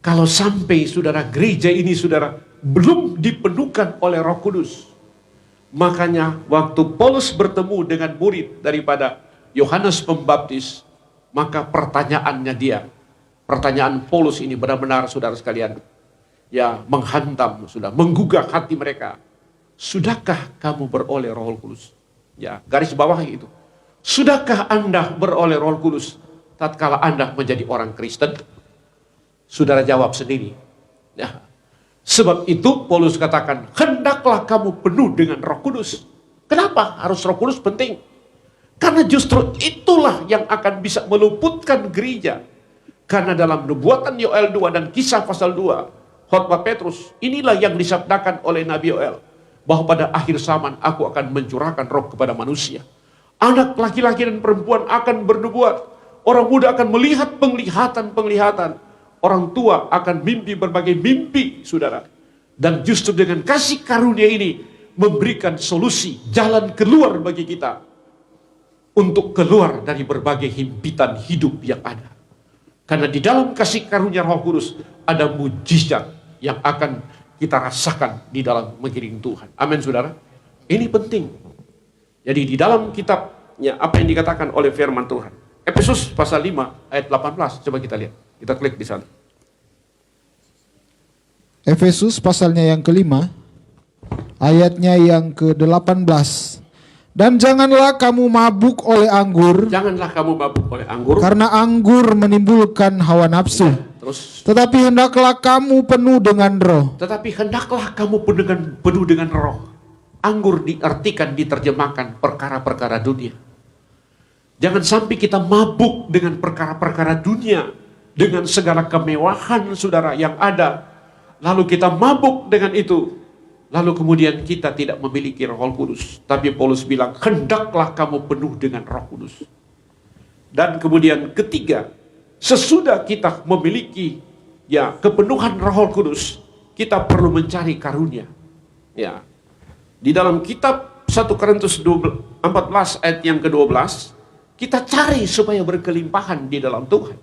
Kalau sampai, saudara, gereja ini, saudara, belum dipenuhkan oleh Roh Kudus. Makanya waktu Paulus bertemu dengan murid daripada Yohanes Pembaptis, maka pertanyaannya dia, pertanyaan Paulus ini benar-benar, saudara sekalian, ya, menghantam, sudah menggugah hati mereka. Sudahkah kamu beroleh Roh Kudus? Ya, garis bawah itu. Sudahkah Anda beroleh Roh Kudus tatkala Anda menjadi orang Kristen? Saudara jawab sendiri. Ya. Sebab itu Paulus katakan, hendaklah kamu penuh dengan Roh Kudus. Kenapa harus Roh Kudus penting? Karena justru itulah yang akan bisa meluputkan gereja. Karena dalam nubuatan Yoel 2 dan Kisah pasal 2, khotbah Petrus, inilah yang disabdakan oleh Nabi Yoel, bahwa pada akhir zaman aku akan mencurahkan roh kepada manusia. Anak laki-laki dan perempuan akan bernubuat. Orang muda akan melihat penglihatan-penglihatan. Orang tua akan mimpi berbagai mimpi, saudara. Dan justru dengan kasih karunia ini memberikan solusi, jalan keluar bagi kita untuk keluar dari berbagai himpitan hidup yang ada. Karena di dalam kasih karunia Roh Kudus ada mujizat yang akan kita rasakan di dalam mengiring Tuhan. Amin, saudara. Ini penting. Jadi di dalam kitabnya apa yang dikatakan oleh firman Tuhan. Efesus pasal 5 ayat 18. Coba kita lihat. Kita klik di sana. Efesus pasalnya yang kelima, ayatnya yang ke-18. Dan janganlah kamu mabuk oleh anggur, Janganlah kamu mabuk oleh anggur. karena anggur menimbulkan hawa nafsu. Terus, Tetapi hendaklah kamu penuh dengan roh. tetapi hendaklah kamu penuh dengan roh. Anggur diartikan, diterjemahkan perkara-perkara dunia. Jangan sampai kita mabuk dengan perkara-perkara dunia, dengan segala kemewahan, saudara, yang ada. Lalu kita mabuk dengan itu. Lalu kemudian kita tidak memiliki Roh Kudus. Tapi Paulus bilang, hendaklah kamu penuh dengan Roh Kudus. Dan kemudian ketiga, sesudah kita memiliki ya kepenuhan Roh Kudus, kita perlu mencari karunia. Ya. Di dalam kitab 1 Korintus 14 ayat yang ke-12, kita cari supaya berkelimpahan di dalam Tuhan.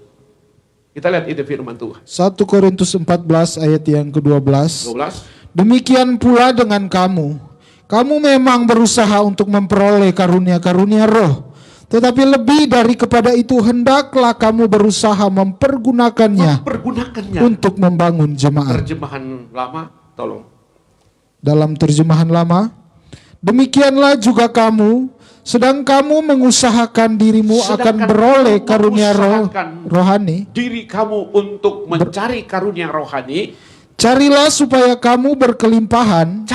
Kita lihat itu firman Tuhan. 1 Korintus 14 ayat yang ke-12. 12. Demikian pula dengan kamu. Kamu memang berusaha untuk memperoleh karunia-karunia roh. Tetapi lebih dari kepada itu, hendaklah kamu berusaha mempergunakannya untuk membangun jemaat. Terjemahan lama, tolong. Dalam terjemahan lama, demikianlah juga kamu, sedang kamu mengusahakan dirimu akan beroleh karunia rohani, Diri kamu untuk mencari karunia rohani, carilah supaya kamu berkelimpahan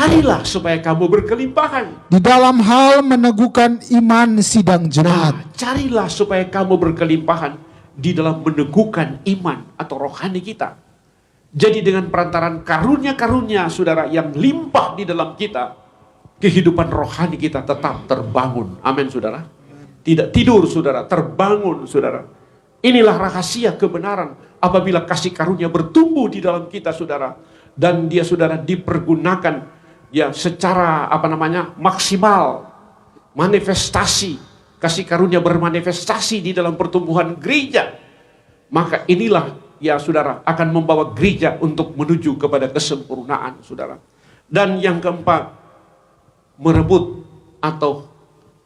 di dalam hal meneguhkan iman sidang jemaat. Carilah supaya kamu berkelimpahan di dalam meneguhkan iman atau rohani kita. Jadi dengan perantaran karunia-karunia saudara yang limpah di dalam kita, kehidupan rohani kita tetap terbangun. Amin saudara. Tidak tidur saudara, terbangun saudara. Inilah rahasia kebenaran apabila kasih karunia bertumbuh di dalam kita saudara. Dan dia saudara dipergunakan ya secara maksimal. Manifestasi, kasih karunia bermanifestasi di dalam pertumbuhan gereja. Maka inilah ya saudara akan membawa gereja untuk menuju kepada kesempurnaan saudara. Dan yang keempat, merebut atau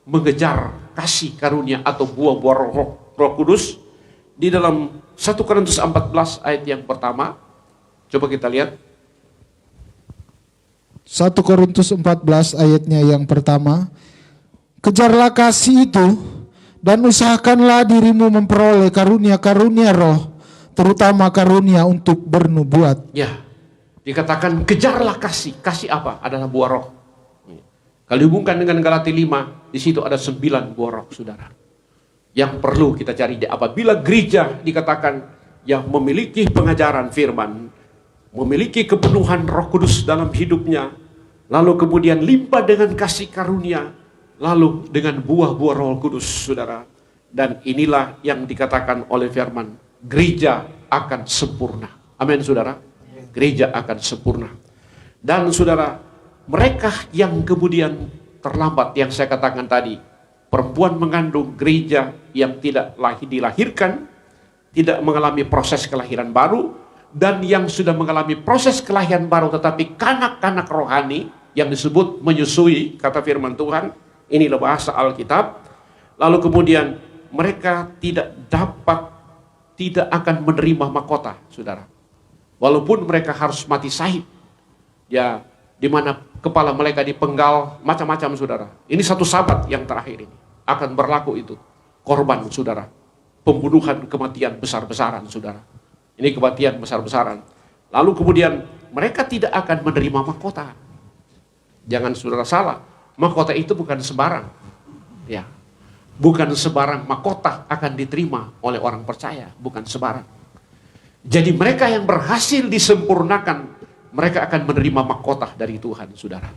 mengejar kasih karunia atau buah-buah roh kudus di dalam 1 Korintus 14 ayat yang pertama. Coba kita lihat 1 Korintus 14 ayatnya yang pertama. Kejarlah kasih itu dan usahakanlah dirimu memperoleh karunia-karunia roh, terutama karunia untuk bernubuat. Ya, dikatakan kejarlah kasih. Kasih apa? Adalah buah roh. Kalau dihubungkan dengan Galatia 5, di situ ada 9 buah roh, saudara. Yang perlu kita cari apabila gereja dikatakan yang memiliki pengajaran firman, memiliki kepenuhan Roh Kudus dalam hidupnya, lalu kemudian limpah dengan kasih karunia, lalu dengan buah-buah Roh Kudus, saudara. Dan inilah yang dikatakan oleh firman, gereja akan sempurna. Amin, saudara. Gereja akan sempurna. Dan saudara, mereka yang kemudian terlambat, yang saya katakan tadi, perempuan mengandung gereja yang tidak dilahirkan, tidak mengalami proses kelahiran baru, dan yang sudah mengalami proses kelahiran baru tetapi kanak-kanak rohani yang disebut menyusui, kata firman Tuhan. Inilah bahasa Alkitab. Lalu kemudian mereka tidak akan menerima mahkota, saudara. Walaupun mereka harus mati syahid, ya, di mana kepala mereka dipenggal macam-macam, saudara. Ini satu sabat yang terakhir ini akan berlaku itu korban, saudara. Pembunuhan, kematian besar-besaran, saudara. Ini kematian besar-besaran. Lalu kemudian mereka tidak akan menerima mahkota. Jangan saudara salah. Mahkota itu bukan sembarang, ya, bukan sembarang mahkota akan diterima oleh orang percaya, bukan sembarang. Jadi mereka yang berhasil disempurnakan, mereka akan menerima mahkota dari Tuhan, saudara.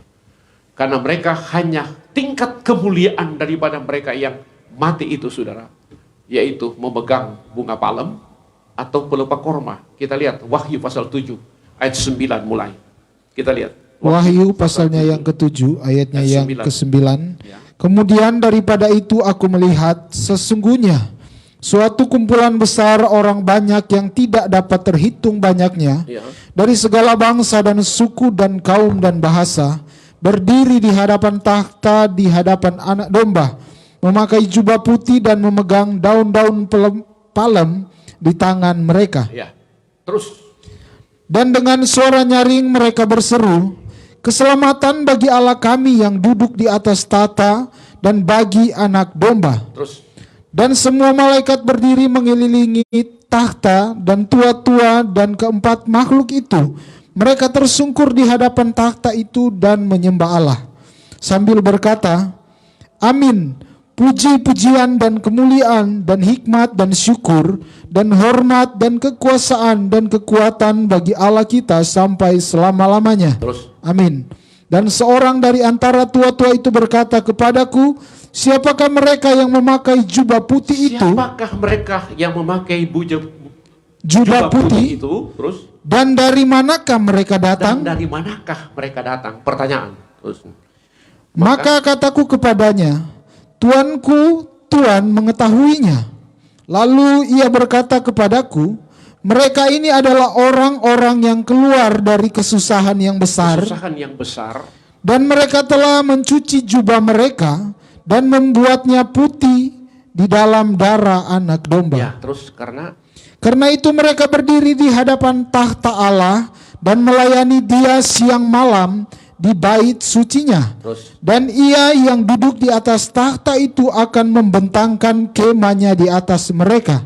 Karena mereka hanya tingkat kemuliaan daripada mereka yang mati itu, saudara, yaitu memegang bunga palem atau pelepah korma. Kita lihat Wahyu pasal 7 ayat 9 mulai. Kita lihat. Wahyu pasalnya yang ke-7 ayatnya yang ke-9. Ya. Kemudian daripada itu aku melihat sesungguhnya suatu kumpulan besar orang banyak yang tidak dapat terhitung banyaknya, Ya. dari segala bangsa dan suku dan kaum dan bahasa, berdiri di hadapan takhta di hadapan anak domba, memakai jubah putih dan memegang daun-daun palem di tangan mereka. Ya. Terus. Dan dengan suara nyaring mereka berseru, keselamatan bagi Allah kami yang duduk di atas tahta dan bagi anak domba. Terus. Dan semua malaikat berdiri mengelilingi tahta dan tua-tua dan keempat makhluk itu. Mereka tersungkur di hadapan tahta itu dan menyembah Allah, sambil berkata, Amin, puji-pujian dan kemuliaan dan hikmat dan syukur dan hormat dan kekuasaan dan kekuatan bagi Allah kita sampai selama-lamanya. Terus. Amin. Dan seorang dari antara tua-tua itu berkata kepadaku, siapakah mereka yang memakai jubah putih itu? Siapakah mereka yang memakai Jubah putih itu? Terus. Dan dari manakah mereka datang? Dan dari manakah mereka datang? Pertanyaan. Terus. Maka kataku kepadanya, Tuanku, Tuhan mengetahuinya. Lalu ia berkata kepadaku, mereka ini adalah orang-orang yang keluar dari kesusahan yang besar. Kesusahan yang besar. Dan mereka telah mencuci jubah mereka dan membuatnya putih di dalam darah anak domba. Ya, terus Karena itu mereka berdiri di hadapan tahta Allah dan melayani Dia siang malam di bait sucinya. Terus. Dan ia yang duduk di atas tahta itu akan membentangkan kemahnya di atas mereka.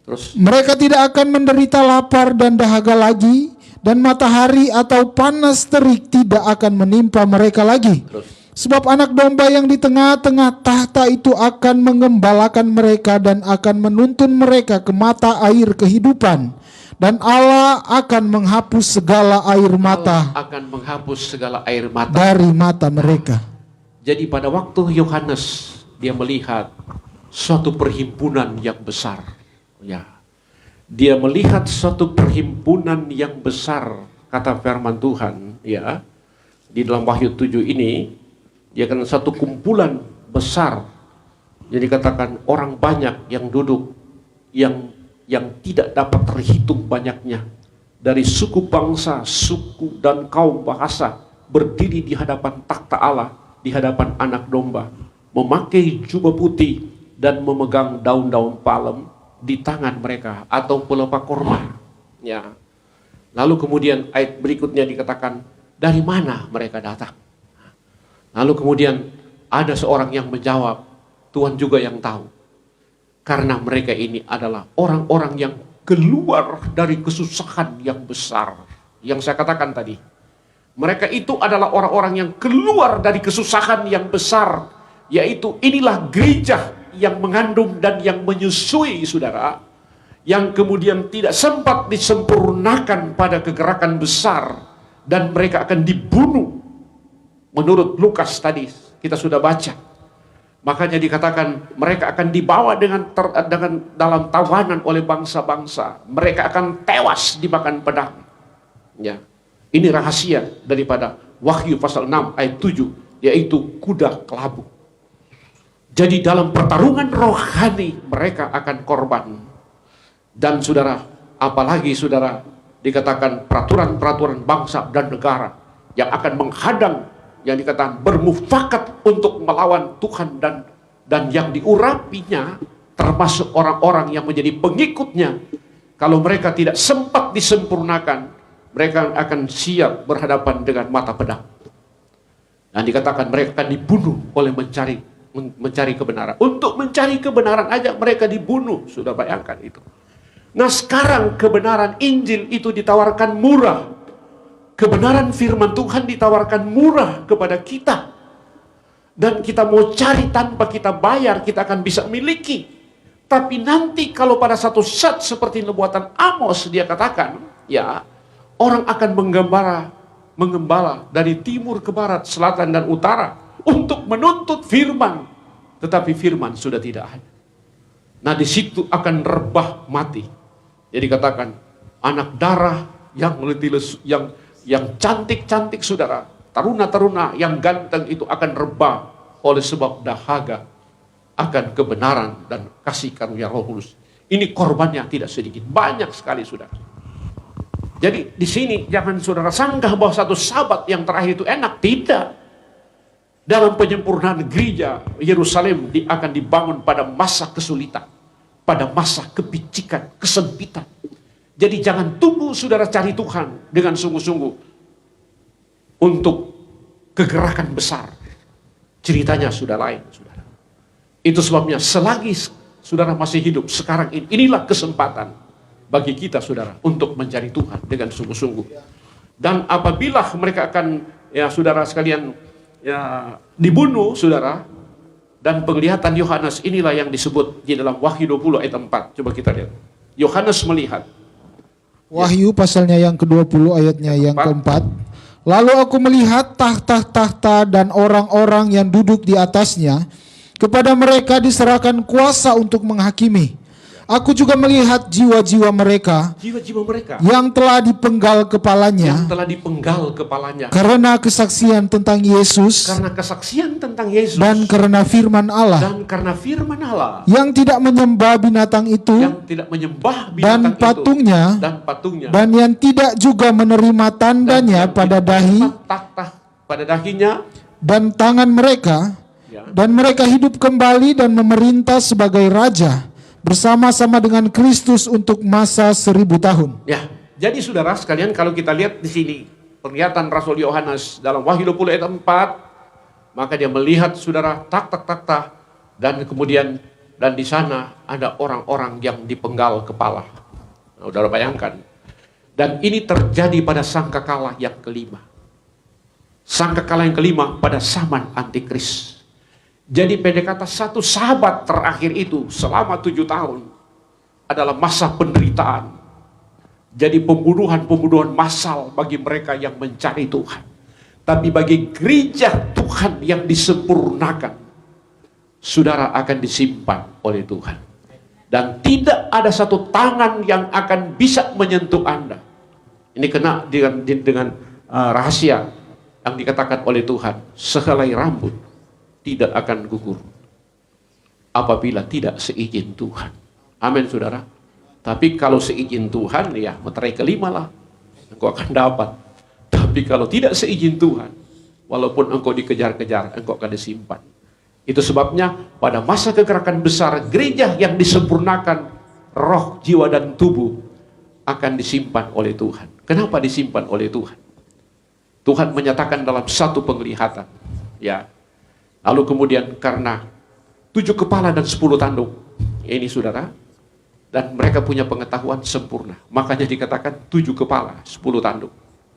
Terus. Mereka tidak akan menderita lapar dan dahaga lagi, dan matahari atau panas terik tidak akan menimpa mereka lagi. Terus. Sebab anak domba yang di tengah-tengah tahta itu akan mengembalakan mereka dan akan menuntun mereka ke mata air kehidupan. Dan Allah akan menghapus segala air mata Allah akan menghapus segala air mata dari mata mereka. Jadi pada waktu Yohanes dia melihat suatu perhimpunan yang besar, ya, dia melihat suatu perhimpunan yang besar, kata firman Tuhan, ya, di dalam Wahyu 7 ini, dia kan satu kumpulan besar, jadi katakan orang banyak yang duduk, yang tidak dapat terhitung banyaknya, dari suku bangsa, suku dan kaum bahasa, berdiri di hadapan takhta Allah, di hadapan Anak Domba, memakai jubah putih dan memegang daun-daun palem di tangan mereka atau pelepah korma. Ya. Lalu kemudian ayat berikutnya dikatakan dari mana mereka datang. Lalu kemudian ada seorang yang menjawab, Tuhan juga yang tahu. Karena mereka ini adalah orang-orang yang keluar dari kesusahan yang besar. Yang saya katakan tadi. Mereka itu adalah orang-orang yang keluar dari kesusahan yang besar. Yaitu inilah gereja yang mengandung dan yang menyusui, saudara. Yang kemudian tidak sempat disempurnakan pada kegerakan besar. Dan mereka akan dibunuh. Menurut Lukas tadi kita sudah baca. Makanya dikatakan mereka akan dibawa dengan dalam tawanan oleh bangsa-bangsa. Mereka akan tewas dimakan pedang. Ya. Ini rahasia daripada Wahyu pasal 6 ayat 7, yaitu kuda kelabu. Jadi dalam pertarungan rohani mereka akan korban. Dan saudara, apalagi saudara, dikatakan peraturan-peraturan bangsa dan negara yang akan menghadang, yang dikatakan bermufakat untuk melawan Tuhan dan yang diurapinya termasuk orang-orang yang menjadi pengikutnya. Kalau mereka tidak sempat disempurnakan, mereka akan siap berhadapan dengan mata pedang. Dan dikatakan mereka akan dibunuh oleh mencari kebenaran. Untuk mencari kebenaran aja mereka dibunuh. Sudah bayangkan itu. Nah sekarang kebenaran Injil itu ditawarkan murah. Kebenaran firman Tuhan ditawarkan murah kepada kita. Dan kita mau cari tanpa kita bayar, kita akan bisa miliki. Tapi nanti kalau pada satu saat seperti nubuatan Amos dia katakan, ya, orang akan mengembala dari timur ke barat, selatan dan utara untuk menuntut firman. Tetapi firman sudah tidak ada. Nah di situ akan rebah mati. Jadi katakan anak darah yang cantik-cantik saudara, taruna-taruna yang ganteng itu akan rebah oleh sebab dahaga akan kebenaran dan kasih karunia Roh Kudus. Ini korbannya tidak sedikit, banyak sekali saudara. Jadi di sini jangan saudara sanggah bahwa satu sabat yang terakhir itu enak, tidak. Dalam penyempurnaan gereja Yerusalem akan dibangun pada masa kesulitan, pada masa kepicikan, kesempitan. Jadi jangan tunggu saudara cari Tuhan dengan sungguh-sungguh untuk kegerakan besar. Ceritanya sudah lain, saudara. Itu sebabnya selagi saudara masih hidup sekarang ini, inilah kesempatan bagi kita, saudara, untuk mencari Tuhan dengan sungguh-sungguh. Dan apabila mereka akan, ya saudara sekalian, ya dibunuh, saudara, dan penglihatan Yohanes inilah yang disebut di dalam Wahyu 20 ayat 4. Coba kita lihat. Yohanes melihat. Wahyu pasalnya yang ke-20 ayatnya yang keempat. Lalu aku melihat tahta-tahta dan orang-orang yang duduk di atasnya. Kepada mereka diserahkan kuasa untuk menghakimi. Aku juga melihat jiwa-jiwa mereka yang telah dipenggal kepalanya, karena kesaksian tentang Yesus, dan karena firman Allah, yang tidak menyembah binatang itu, dan patungnya, dan yang tidak juga menerima tandanya pada dahinya dan tangan mereka, dan mereka hidup kembali dan memerintah sebagai raja bersama-sama dengan Kristus untuk masa 1000 tahun. Ya, jadi saudara sekalian, kalau kita lihat di sini pernyataan Rasul Yohanes dalam Wahyu 20 ayat 4, maka dia melihat saudara tahta dan kemudian di sana ada orang-orang yang dipenggal kepala. Nah, saudara bayangkan. Dan ini terjadi pada sangkakala yang kelima. Sangkakala yang kelima pada zaman antikris. Jadi pendek kata satu sahabat terakhir itu selama 7 tahun adalah masa penderitaan. jadi pembunuhan massal bagi mereka yang mencari Tuhan. Tapi bagi gereja Tuhan yang disempurnakan, saudara akan disimpan oleh Tuhan. Dan tidak ada satu tangan yang akan bisa menyentuh Anda. Ini kena dengan rahasia yang dikatakan oleh Tuhan, sehelai rambut tidak akan gugur apabila tidak seizin Tuhan. Amin, saudara. Tapi kalau seizin Tuhan, ya materai kelima lah, engkau akan dapat. Tapi kalau tidak seizin Tuhan, walaupun engkau dikejar-kejar, engkau akan disimpan. Itu sebabnya pada masa kegerakan besar, gereja yang disempurnakan roh, jiwa, dan tubuh akan disimpan oleh Tuhan. Kenapa disimpan oleh Tuhan? Tuhan menyatakan dalam satu penglihatan, ya. Lalu kemudian karena 7 kepala dan 10 tanduk, ini saudara, dan mereka punya pengetahuan sempurna. Makanya dikatakan 7 kepala, 10 tanduk.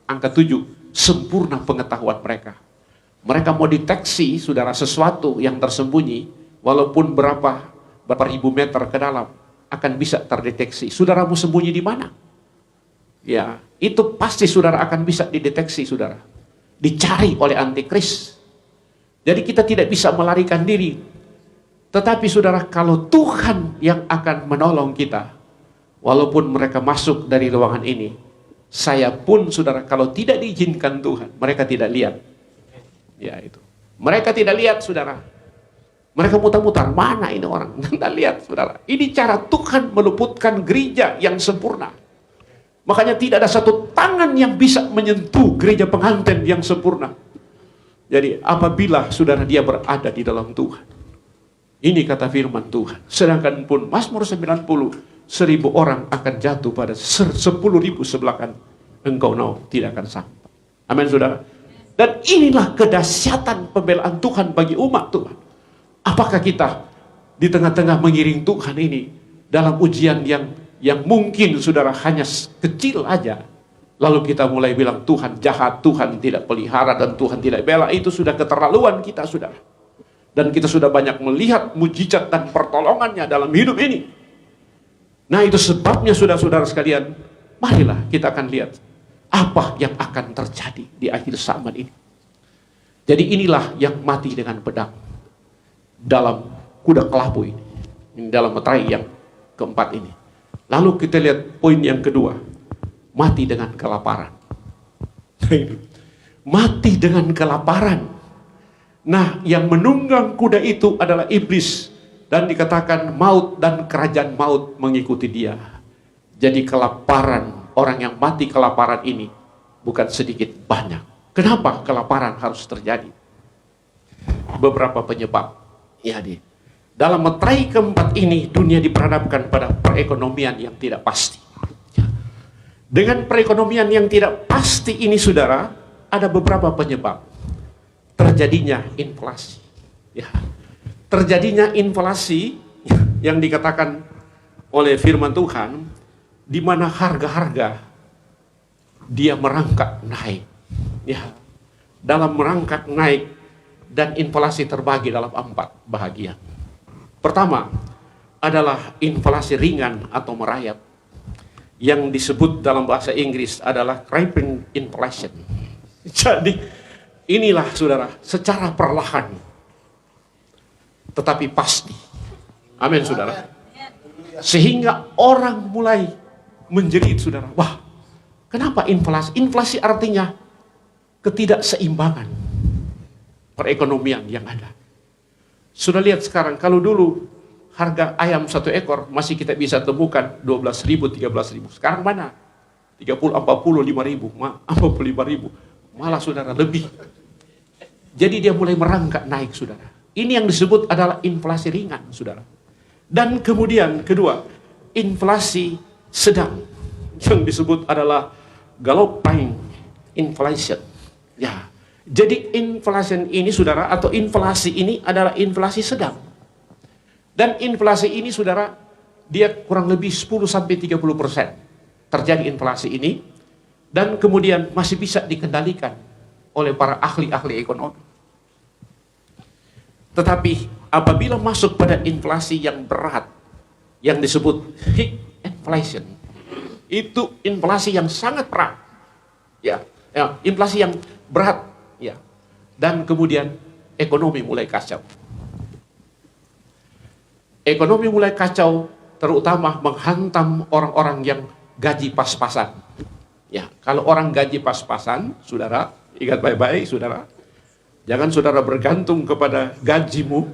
Angka 7, sempurna pengetahuan mereka. Mereka mau deteksi, saudara, sesuatu yang tersembunyi, walaupun berapa ribu meter ke dalam, akan bisa terdeteksi. Saudara mau sembunyi di mana? Ya, itu pasti saudara akan bisa dideteksi, saudara. Dicari oleh antikris. Jadi kita tidak bisa melarikan diri. Tetapi saudara, kalau Tuhan yang akan menolong kita, walaupun mereka masuk dari ruangan ini, saya pun saudara, kalau tidak diizinkan Tuhan, mereka tidak lihat. Ya itu. Mereka tidak lihat, saudara. Mereka mutar-mutar, mana ini orang? Tidak lihat, saudara. Ini cara Tuhan meluputkan gereja yang sempurna. Makanya tidak ada satu tangan yang bisa menyentuh gereja pengantin yang sempurna. Jadi apabila saudara dia berada di dalam Tuhan. Ini kata firman Tuhan. Sedangkan pun Mazmur 90, 1000 orang akan jatuh pada 10.000 sebelah kanan. Engkau tidak akan sampai. Amin, saudara. Dan inilah kedahsyatan pembelaan Tuhan bagi umat Tuhan. Apakah kita di tengah-tengah mengiring Tuhan ini dalam ujian yang mungkin saudara hanya kecil aja, lalu kita mulai bilang Tuhan jahat, Tuhan tidak pelihara, dan Tuhan tidak bela, itu sudah keterlaluan kita, saudara. Dan kita sudah banyak melihat mujizat dan pertolongannya dalam hidup ini. Nah itu sebabnya saudara-saudara sekalian, marilah kita akan lihat apa yang akan terjadi di akhir zaman ini. Jadi inilah yang mati dengan pedang dalam kuda kelabu ini, dalam meterai yang keempat ini. Lalu kita lihat poin yang kedua, mati dengan kelaparan. Mati dengan kelaparan. Nah, yang menunggang kuda itu adalah iblis, dan dikatakan maut dan kerajaan maut mengikuti dia. Jadi kelaparan, orang yang mati kelaparan ini bukan sedikit banyak. Kenapa kelaparan harus terjadi? Beberapa penyebab. Ya, dalam meterai keempat ini dunia diperhadapkan pada perekonomian yang tidak pasti. Dengan perekonomian yang tidak pasti ini, saudara, ada beberapa penyebab. Terjadinya inflasi. Ya. Terjadinya inflasi yang dikatakan oleh firman Tuhan, di mana harga-harga dia merangkak naik. Ya. Dalam merangkak naik, dan inflasi terbagi dalam 4 bahagian. Pertama adalah inflasi ringan atau merayap, yang disebut dalam bahasa Inggris adalah creeping inflation. Jadi inilah saudara, secara perlahan tetapi pasti. Amin, saudara. Sehingga orang mulai menjerit, saudara. Wah, kenapa inflasi? Inflasi artinya ketidakseimbangan perekonomian yang ada. Sudah lihat sekarang, kalau dulu harga ayam 1 ekor masih kita bisa temukan 12.000, 13.000. Sekarang mana? 30, 40, 5.000, 45.000. Malah saudara lebih. Jadi dia mulai merangkak naik, saudara. Ini yang disebut adalah inflasi ringan, saudara. Dan kemudian kedua, inflasi sedang, yang disebut adalah galloping inflation. Ya. Jadi inflasi ini, saudara, atau inflasi ini adalah inflasi sedang. Dan inflasi ini, saudara, dia kurang lebih 10-30% terjadi inflasi ini, dan kemudian masih bisa dikendalikan oleh para ahli-ahli ekonomi. Tetapi apabila masuk pada inflasi yang berat, yang disebut high inflation, Itu inflasi yang sangat berat. Inflasi yang berat. Ya. Dan kemudian ekonomi mulai kacau. Ekonomi mulai kacau, terutama menghantam orang-orang yang gaji pas-pasan. Ya, kalau orang gaji pas-pasan, saudara, ingat baik-baik, saudara. Jangan saudara bergantung kepada gajimu,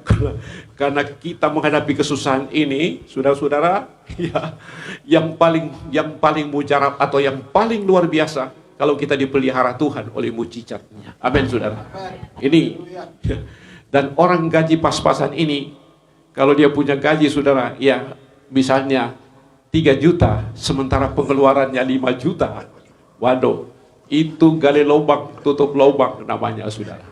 karena kita menghadapi kesusahan ini, saudara-saudara, ya, yang paling mujarab atau yang paling luar biasa, kalau kita dipelihara Tuhan oleh mujizatnya. Amin, saudara. Ini, dan orang gaji pas-pasan ini, kalau dia punya gaji, saudara, ya, misalnya 3 juta, sementara pengeluarannya 5 juta, waduh, itu gali lubang, tutup lubang namanya, saudara.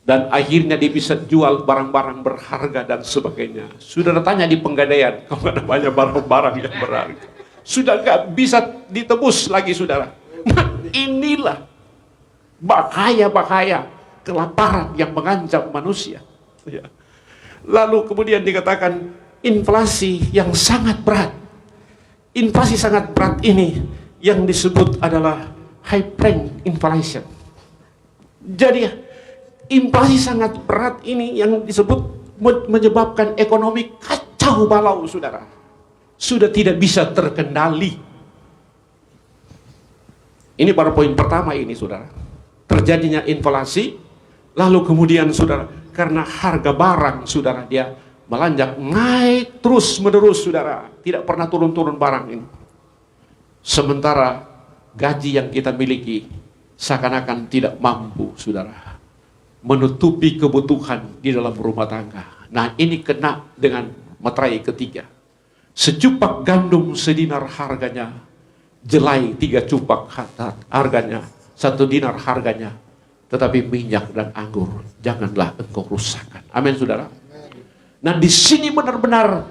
Dan akhirnya dia bisa jual barang-barang berharga dan sebagainya. Saudara tanya di Penggadaian, kalau ada banyak barang-barang yang berharga, sudah gak bisa ditebus lagi, saudara. Nah, inilah bahaya-bahaya kelaparan yang mengancam manusia. Ya. Lalu kemudian dikatakan inflasi yang sangat berat. Inflasi sangat berat ini yang disebut adalah hyperinflation. Jadi inflasi sangat berat ini yang disebut menyebabkan ekonomi kacau balau, saudara. Sudah tidak bisa terkendali. Ini baru poin pertama ini, saudara. Terjadinya inflasi, lalu kemudian, saudara, karena harga barang, saudara, dia melonjak, naik terus menerus, saudara. Tidak pernah turun-turun barang ini. Sementara gaji yang kita miliki seakan-akan tidak mampu, saudara, menutupi kebutuhan di dalam rumah tangga. Nah, ini kena dengan materai ketiga. Secupak gandum sedinar harganya, jelai 3 cupak harganya, 1 dinar harganya. Tetapi minyak dan anggur janganlah engkau rusakkan. Amin, saudara. Nah, di sini benar-benar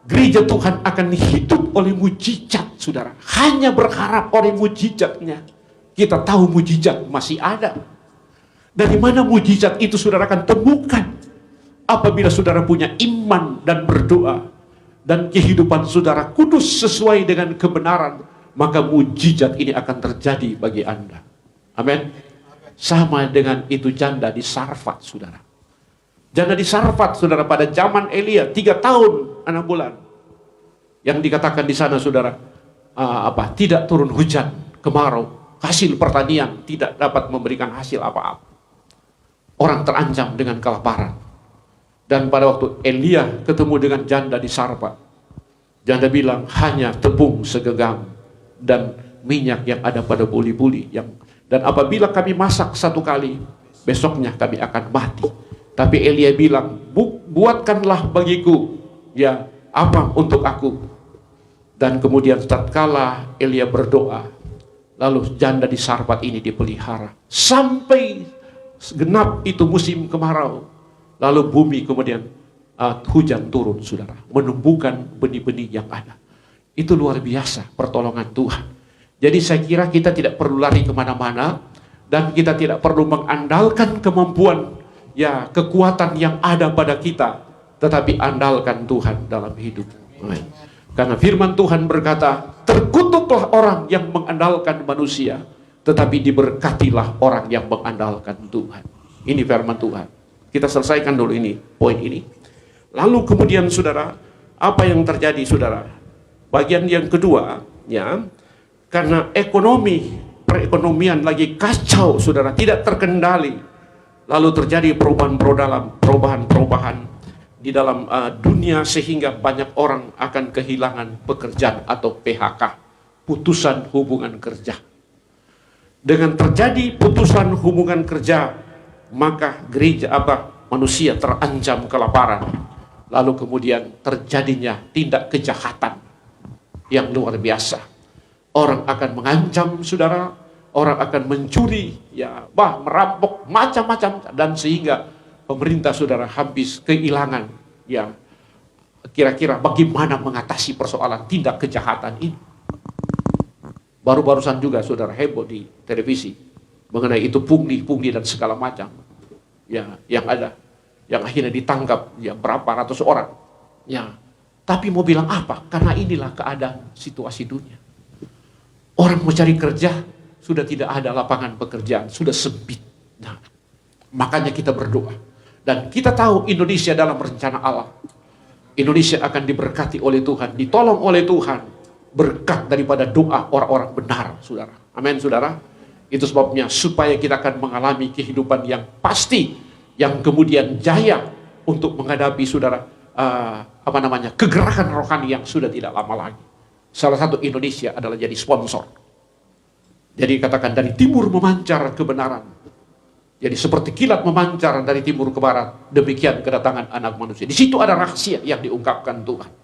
gereja Tuhan akan hidup oleh mujizat, saudara. Hanya berharap oleh mujizatnya. Kita tahu mujizat masih ada. Dari mana mujizat itu saudara akan temukan? Apabila saudara punya iman dan berdoa, dan kehidupan saudara kudus sesuai dengan kebenaran, maka mujizat ini akan terjadi bagi Anda. Amin. Sama dengan itu janda di Sarfat, saudara. Janda di Sarfat, saudara, pada zaman Elia 3 tahun 6 bulan. Yang dikatakan di sana, saudara, tidak turun hujan, kemarau, hasil pertanian tidak dapat memberikan hasil apa-apa. Orang terancam dengan kelaparan. Dan pada waktu Elia ketemu dengan janda di Sarfat, janda bilang hanya tepung segenggam dan minyak yang ada pada buli-buli. Dan apabila kami masak 1 kali, besoknya kami akan mati. Tapi Elia bilang, buatkanlah bagiku ya apa untuk aku. Dan kemudian tatkala Elia berdoa, lalu janda di Sarfat ini dipelihara sampai genap itu musim kemarau. Lalu bumi kemudian hujan turun, saudara, menumbuhkan benih-benih yang ada. Itu luar biasa pertolongan Tuhan. Jadi saya kira kita tidak perlu lari kemana-mana, dan kita tidak perlu mengandalkan kemampuan, ya, kekuatan yang ada pada kita, tetapi andalkan Tuhan dalam hidup. Amin. Karena firman Tuhan berkata, terkutuklah orang yang mengandalkan manusia, tetapi diberkatilah orang yang mengandalkan Tuhan. Ini firman Tuhan. Kita selesaikan dulu ini, poin ini. Lalu kemudian, saudara, apa yang terjadi, saudara? Bagian yang kedua, ya, karena perekonomian lagi kacau, saudara, tidak terkendali. Lalu terjadi perubahan-perubahan di dalam dunia, sehingga banyak orang akan kehilangan pekerjaan atau PHK, putusan hubungan kerja. Dengan terjadi putusan hubungan kerja, maka manusia terancam kelaparan. Lalu kemudian terjadinya tindak kejahatan yang luar biasa. Orang akan mengancam, saudara, orang akan mencuri, ya, merampok, macam-macam, dan sehingga pemerintah, saudara, habis kehilangan, ya, kira-kira bagaimana mengatasi persoalan tindak kejahatan ini. Baru-barusan juga, saudara, heboh di televisi mengenai itu pungli dan segala macam, ya, yang ada, yang akhirnya ditangkap, ya, berapa ratus orang, ya. Tapi mau bilang apa? Karena inilah keadaan situasi dunia. Orang mau cari kerja, sudah tidak ada lapangan pekerjaan, sudah sempit. Nah, makanya kita berdoa. Dan kita tahu Indonesia dalam rencana Allah. Indonesia akan diberkati oleh Tuhan, ditolong oleh Tuhan. Berkat daripada doa orang-orang benar, saudara. Amin, saudara. Itu sebabnya supaya kita akan mengalami kehidupan yang pasti, yang kemudian jaya untuk menghadapi, saudara, kegerakan rohani yang sudah tidak lama lagi. Salah satu Indonesia adalah jadi sponsor. Jadi katakan dari timur memancar kebenaran. Jadi seperti kilat memancar dari timur ke barat, demikian kedatangan Anak Manusia. Di situ ada rahasia yang diungkapkan Tuhan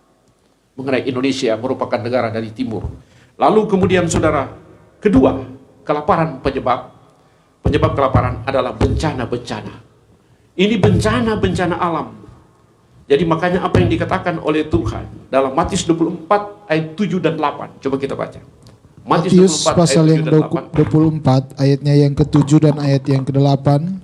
mengenai Indonesia merupakan negara dari timur. Lalu kemudian, saudara, kedua, kelaparan penyebab kelaparan adalah bencana-bencana. Ini bencana-bencana alam. Jadi makanya apa yang dikatakan oleh Tuhan dalam Matius 24 ayat 7 dan 8. Coba kita baca. Matius pasal yang 24 ayatnya yang ke-7 dan ayat yang ke-8.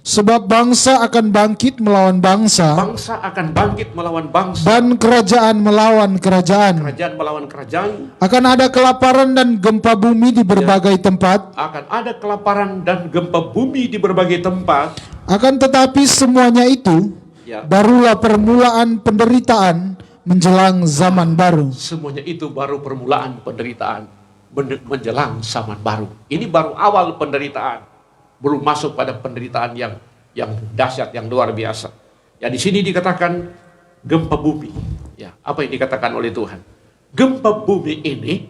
Sebab bangsa akan bangkit melawan bangsa, Bangsa akan bangkit melawan bangsa, dan kerajaan melawan kerajaan. kerajaan melawan kerajaan. Akan ada kelaparan dan gempa bumi di berbagai tempat. Akan ada kelaparan dan gempa bumi di berbagai tempat. Akan tetapi semuanya itu Ya. barulah permulaan penderitaan menjelang zaman baru. Semuanya itu baru permulaan penderitaan menjelang zaman baru. Ini baru awal penderitaan. Belum masuk pada penderitaan yang dahsyat, yang luar biasa. Ya, di sini dikatakan gempa bumi. Ya, apa yang dikatakan oleh Tuhan? Gempa bumi ini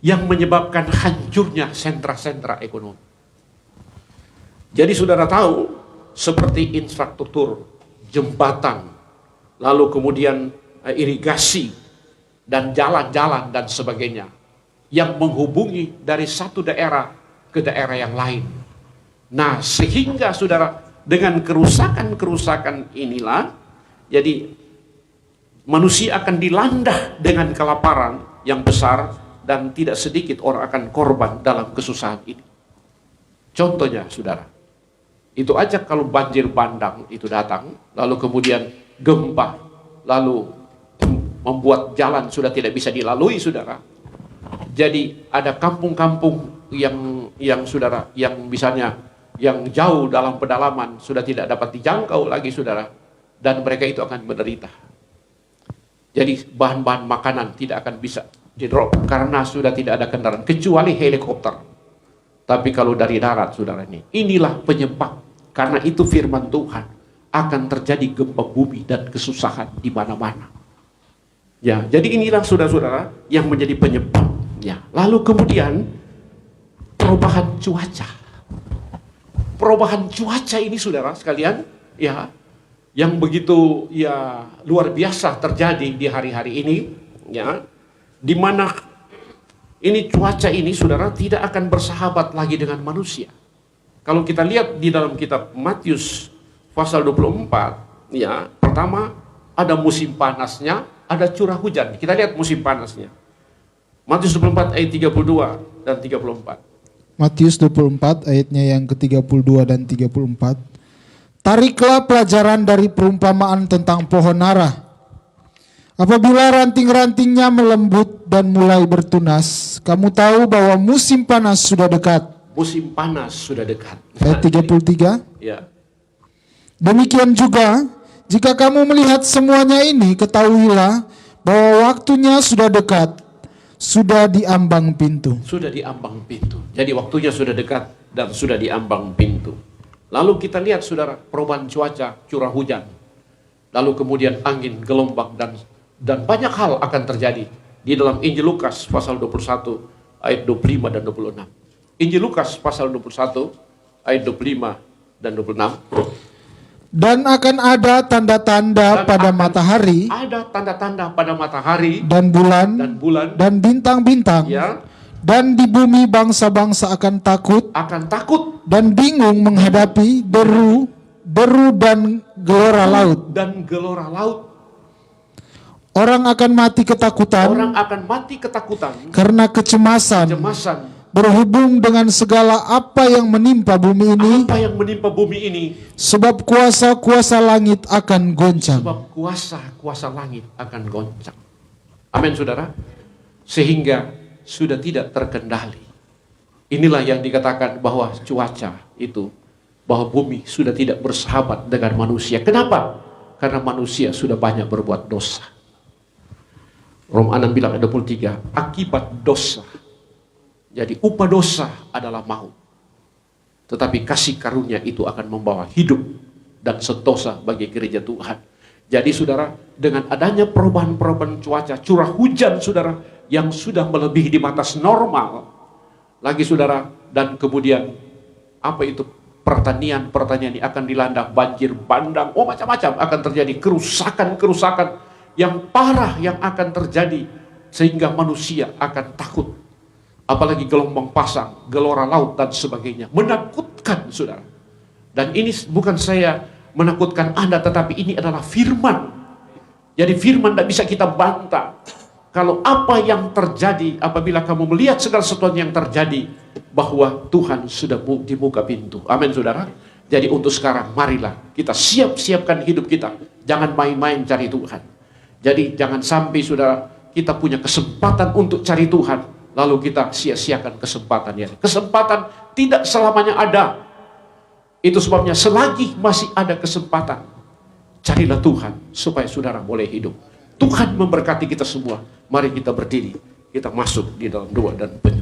yang menyebabkan hancurnya sentra-sentra ekonomi. Jadi saudara tahu, seperti infrastruktur, jembatan, lalu kemudian irigasi, dan jalan-jalan dan sebagainya, yang menghubungi dari satu daerah ke daerah yang lain. Nah, sehingga saudara, dengan kerusakan-kerusakan inilah, jadi manusia akan dilanda dengan kelaparan yang besar, dan tidak sedikit orang akan korban dalam kesusahan ini. Contohnya, saudara, itu aja kalau banjir bandang itu datang, lalu kemudian gempa, lalu membuat jalan sudah tidak bisa dilalui, saudara. Jadi ada kampung-kampung yang saudara, yang misalnya yang jauh dalam pedalaman sudah tidak dapat dijangkau lagi, saudara, dan mereka itu akan menderita. Jadi bahan-bahan makanan tidak akan bisa di-drop karena sudah tidak ada kendaraan kecuali helikopter. Tapi kalau dari darat, saudara, inilah penyebab. Karena itu firman Tuhan, akan terjadi gempa bumi dan kesusahan di mana-mana. Ya, jadi inilah saudara-saudara yang menjadi penyebab. Ya, lalu kemudian perubahan cuaca. Perubahan cuaca ini, saudara sekalian, ya, yang begitu ya luar biasa terjadi di hari-hari ini, ya, di mana ini cuaca ini, saudara, tidak akan bersahabat lagi dengan manusia. Kalau kita lihat di dalam kitab Matius pasal 24, ya, pertama ada musim panasnya, ada curah hujan. Kita lihat musim panasnya. Matius 24 ayat 32 dan 34. Matius 24 ayatnya yang ke-32 dan 34. Tariklah pelajaran dari perumpamaan tentang pohon ara. Apabila ranting-rantingnya melembut dan mulai bertunas, kamu tahu bahwa musim panas sudah dekat. Musim panas sudah dekat. Ayat 33. Ya. Demikian juga, jika kamu melihat semuanya ini, ketahuilah bahwa waktunya sudah dekat. Sudah di ambang pintu. Sudah di ambang pintu. Jadi waktunya sudah dekat dan sudah di ambang pintu. Lalu kita lihat, saudara, perubahan cuaca, curah hujan. Lalu kemudian angin, gelombang, dan banyak hal akan terjadi. Di dalam Injil Lukas pasal 21 ayat 25 dan 26. Injil Lukas pasal 21 ayat 25 dan 26. Dan akan ada tanda-tanda pada matahari, ada tanda-tanda pada matahari dan bulan, dan bintang-bintang, ya, dan di bumi bangsa-bangsa akan takut dan bingung menghadapi deru dan gelora laut. Orang akan mati ketakutan karena kecemasan berhubung dengan segala apa yang menimpa bumi ini. Sebab kuasa-kuasa langit akan goncang. Amin, saudara. Sehingga sudah tidak terkendali. Inilah yang dikatakan bahwa cuaca itu, bahwa bumi sudah tidak bersahabat dengan manusia. Kenapa? Karena manusia sudah banyak berbuat dosa. Roma 6 bilang 23, akibat dosa. Jadi upah dosa adalah maut. Tetapi kasih karunia itu akan membawa hidup dan sentosa bagi gereja Tuhan. Jadi saudara, dengan adanya perubahan-perubahan cuaca, curah hujan saudara, yang sudah melebihi di batas normal, lagi saudara, dan kemudian apa itu, pertanian ini akan dilanda banjir bandang, macam-macam akan terjadi, kerusakan yang parah yang akan terjadi, sehingga manusia akan takut. Apalagi gelombang pasang, gelora laut dan sebagainya, menakutkan saudara. Dan ini bukan saya menakutkan Anda, tetapi ini adalah firman. Jadi firman tidak bisa kita bantah. Kalau apa yang terjadi, apabila kamu melihat segala sesuatu yang terjadi, bahwa Tuhan sudah di muka pintu. Amin saudara. Jadi untuk sekarang, marilah kita siapkan hidup kita. Jangan main-main cari Tuhan. Jadi jangan sampai saudara, kita punya kesempatan untuk cari Tuhan, lalu kita sia-siakan kesempatan ya. Kesempatan tidak selamanya ada. Itu sebabnya selagi masih ada kesempatan, carilah Tuhan supaya saudara boleh hidup. Tuhan memberkati kita semua. Mari kita berdiri, kita masuk di dalam doa dan penyembahan.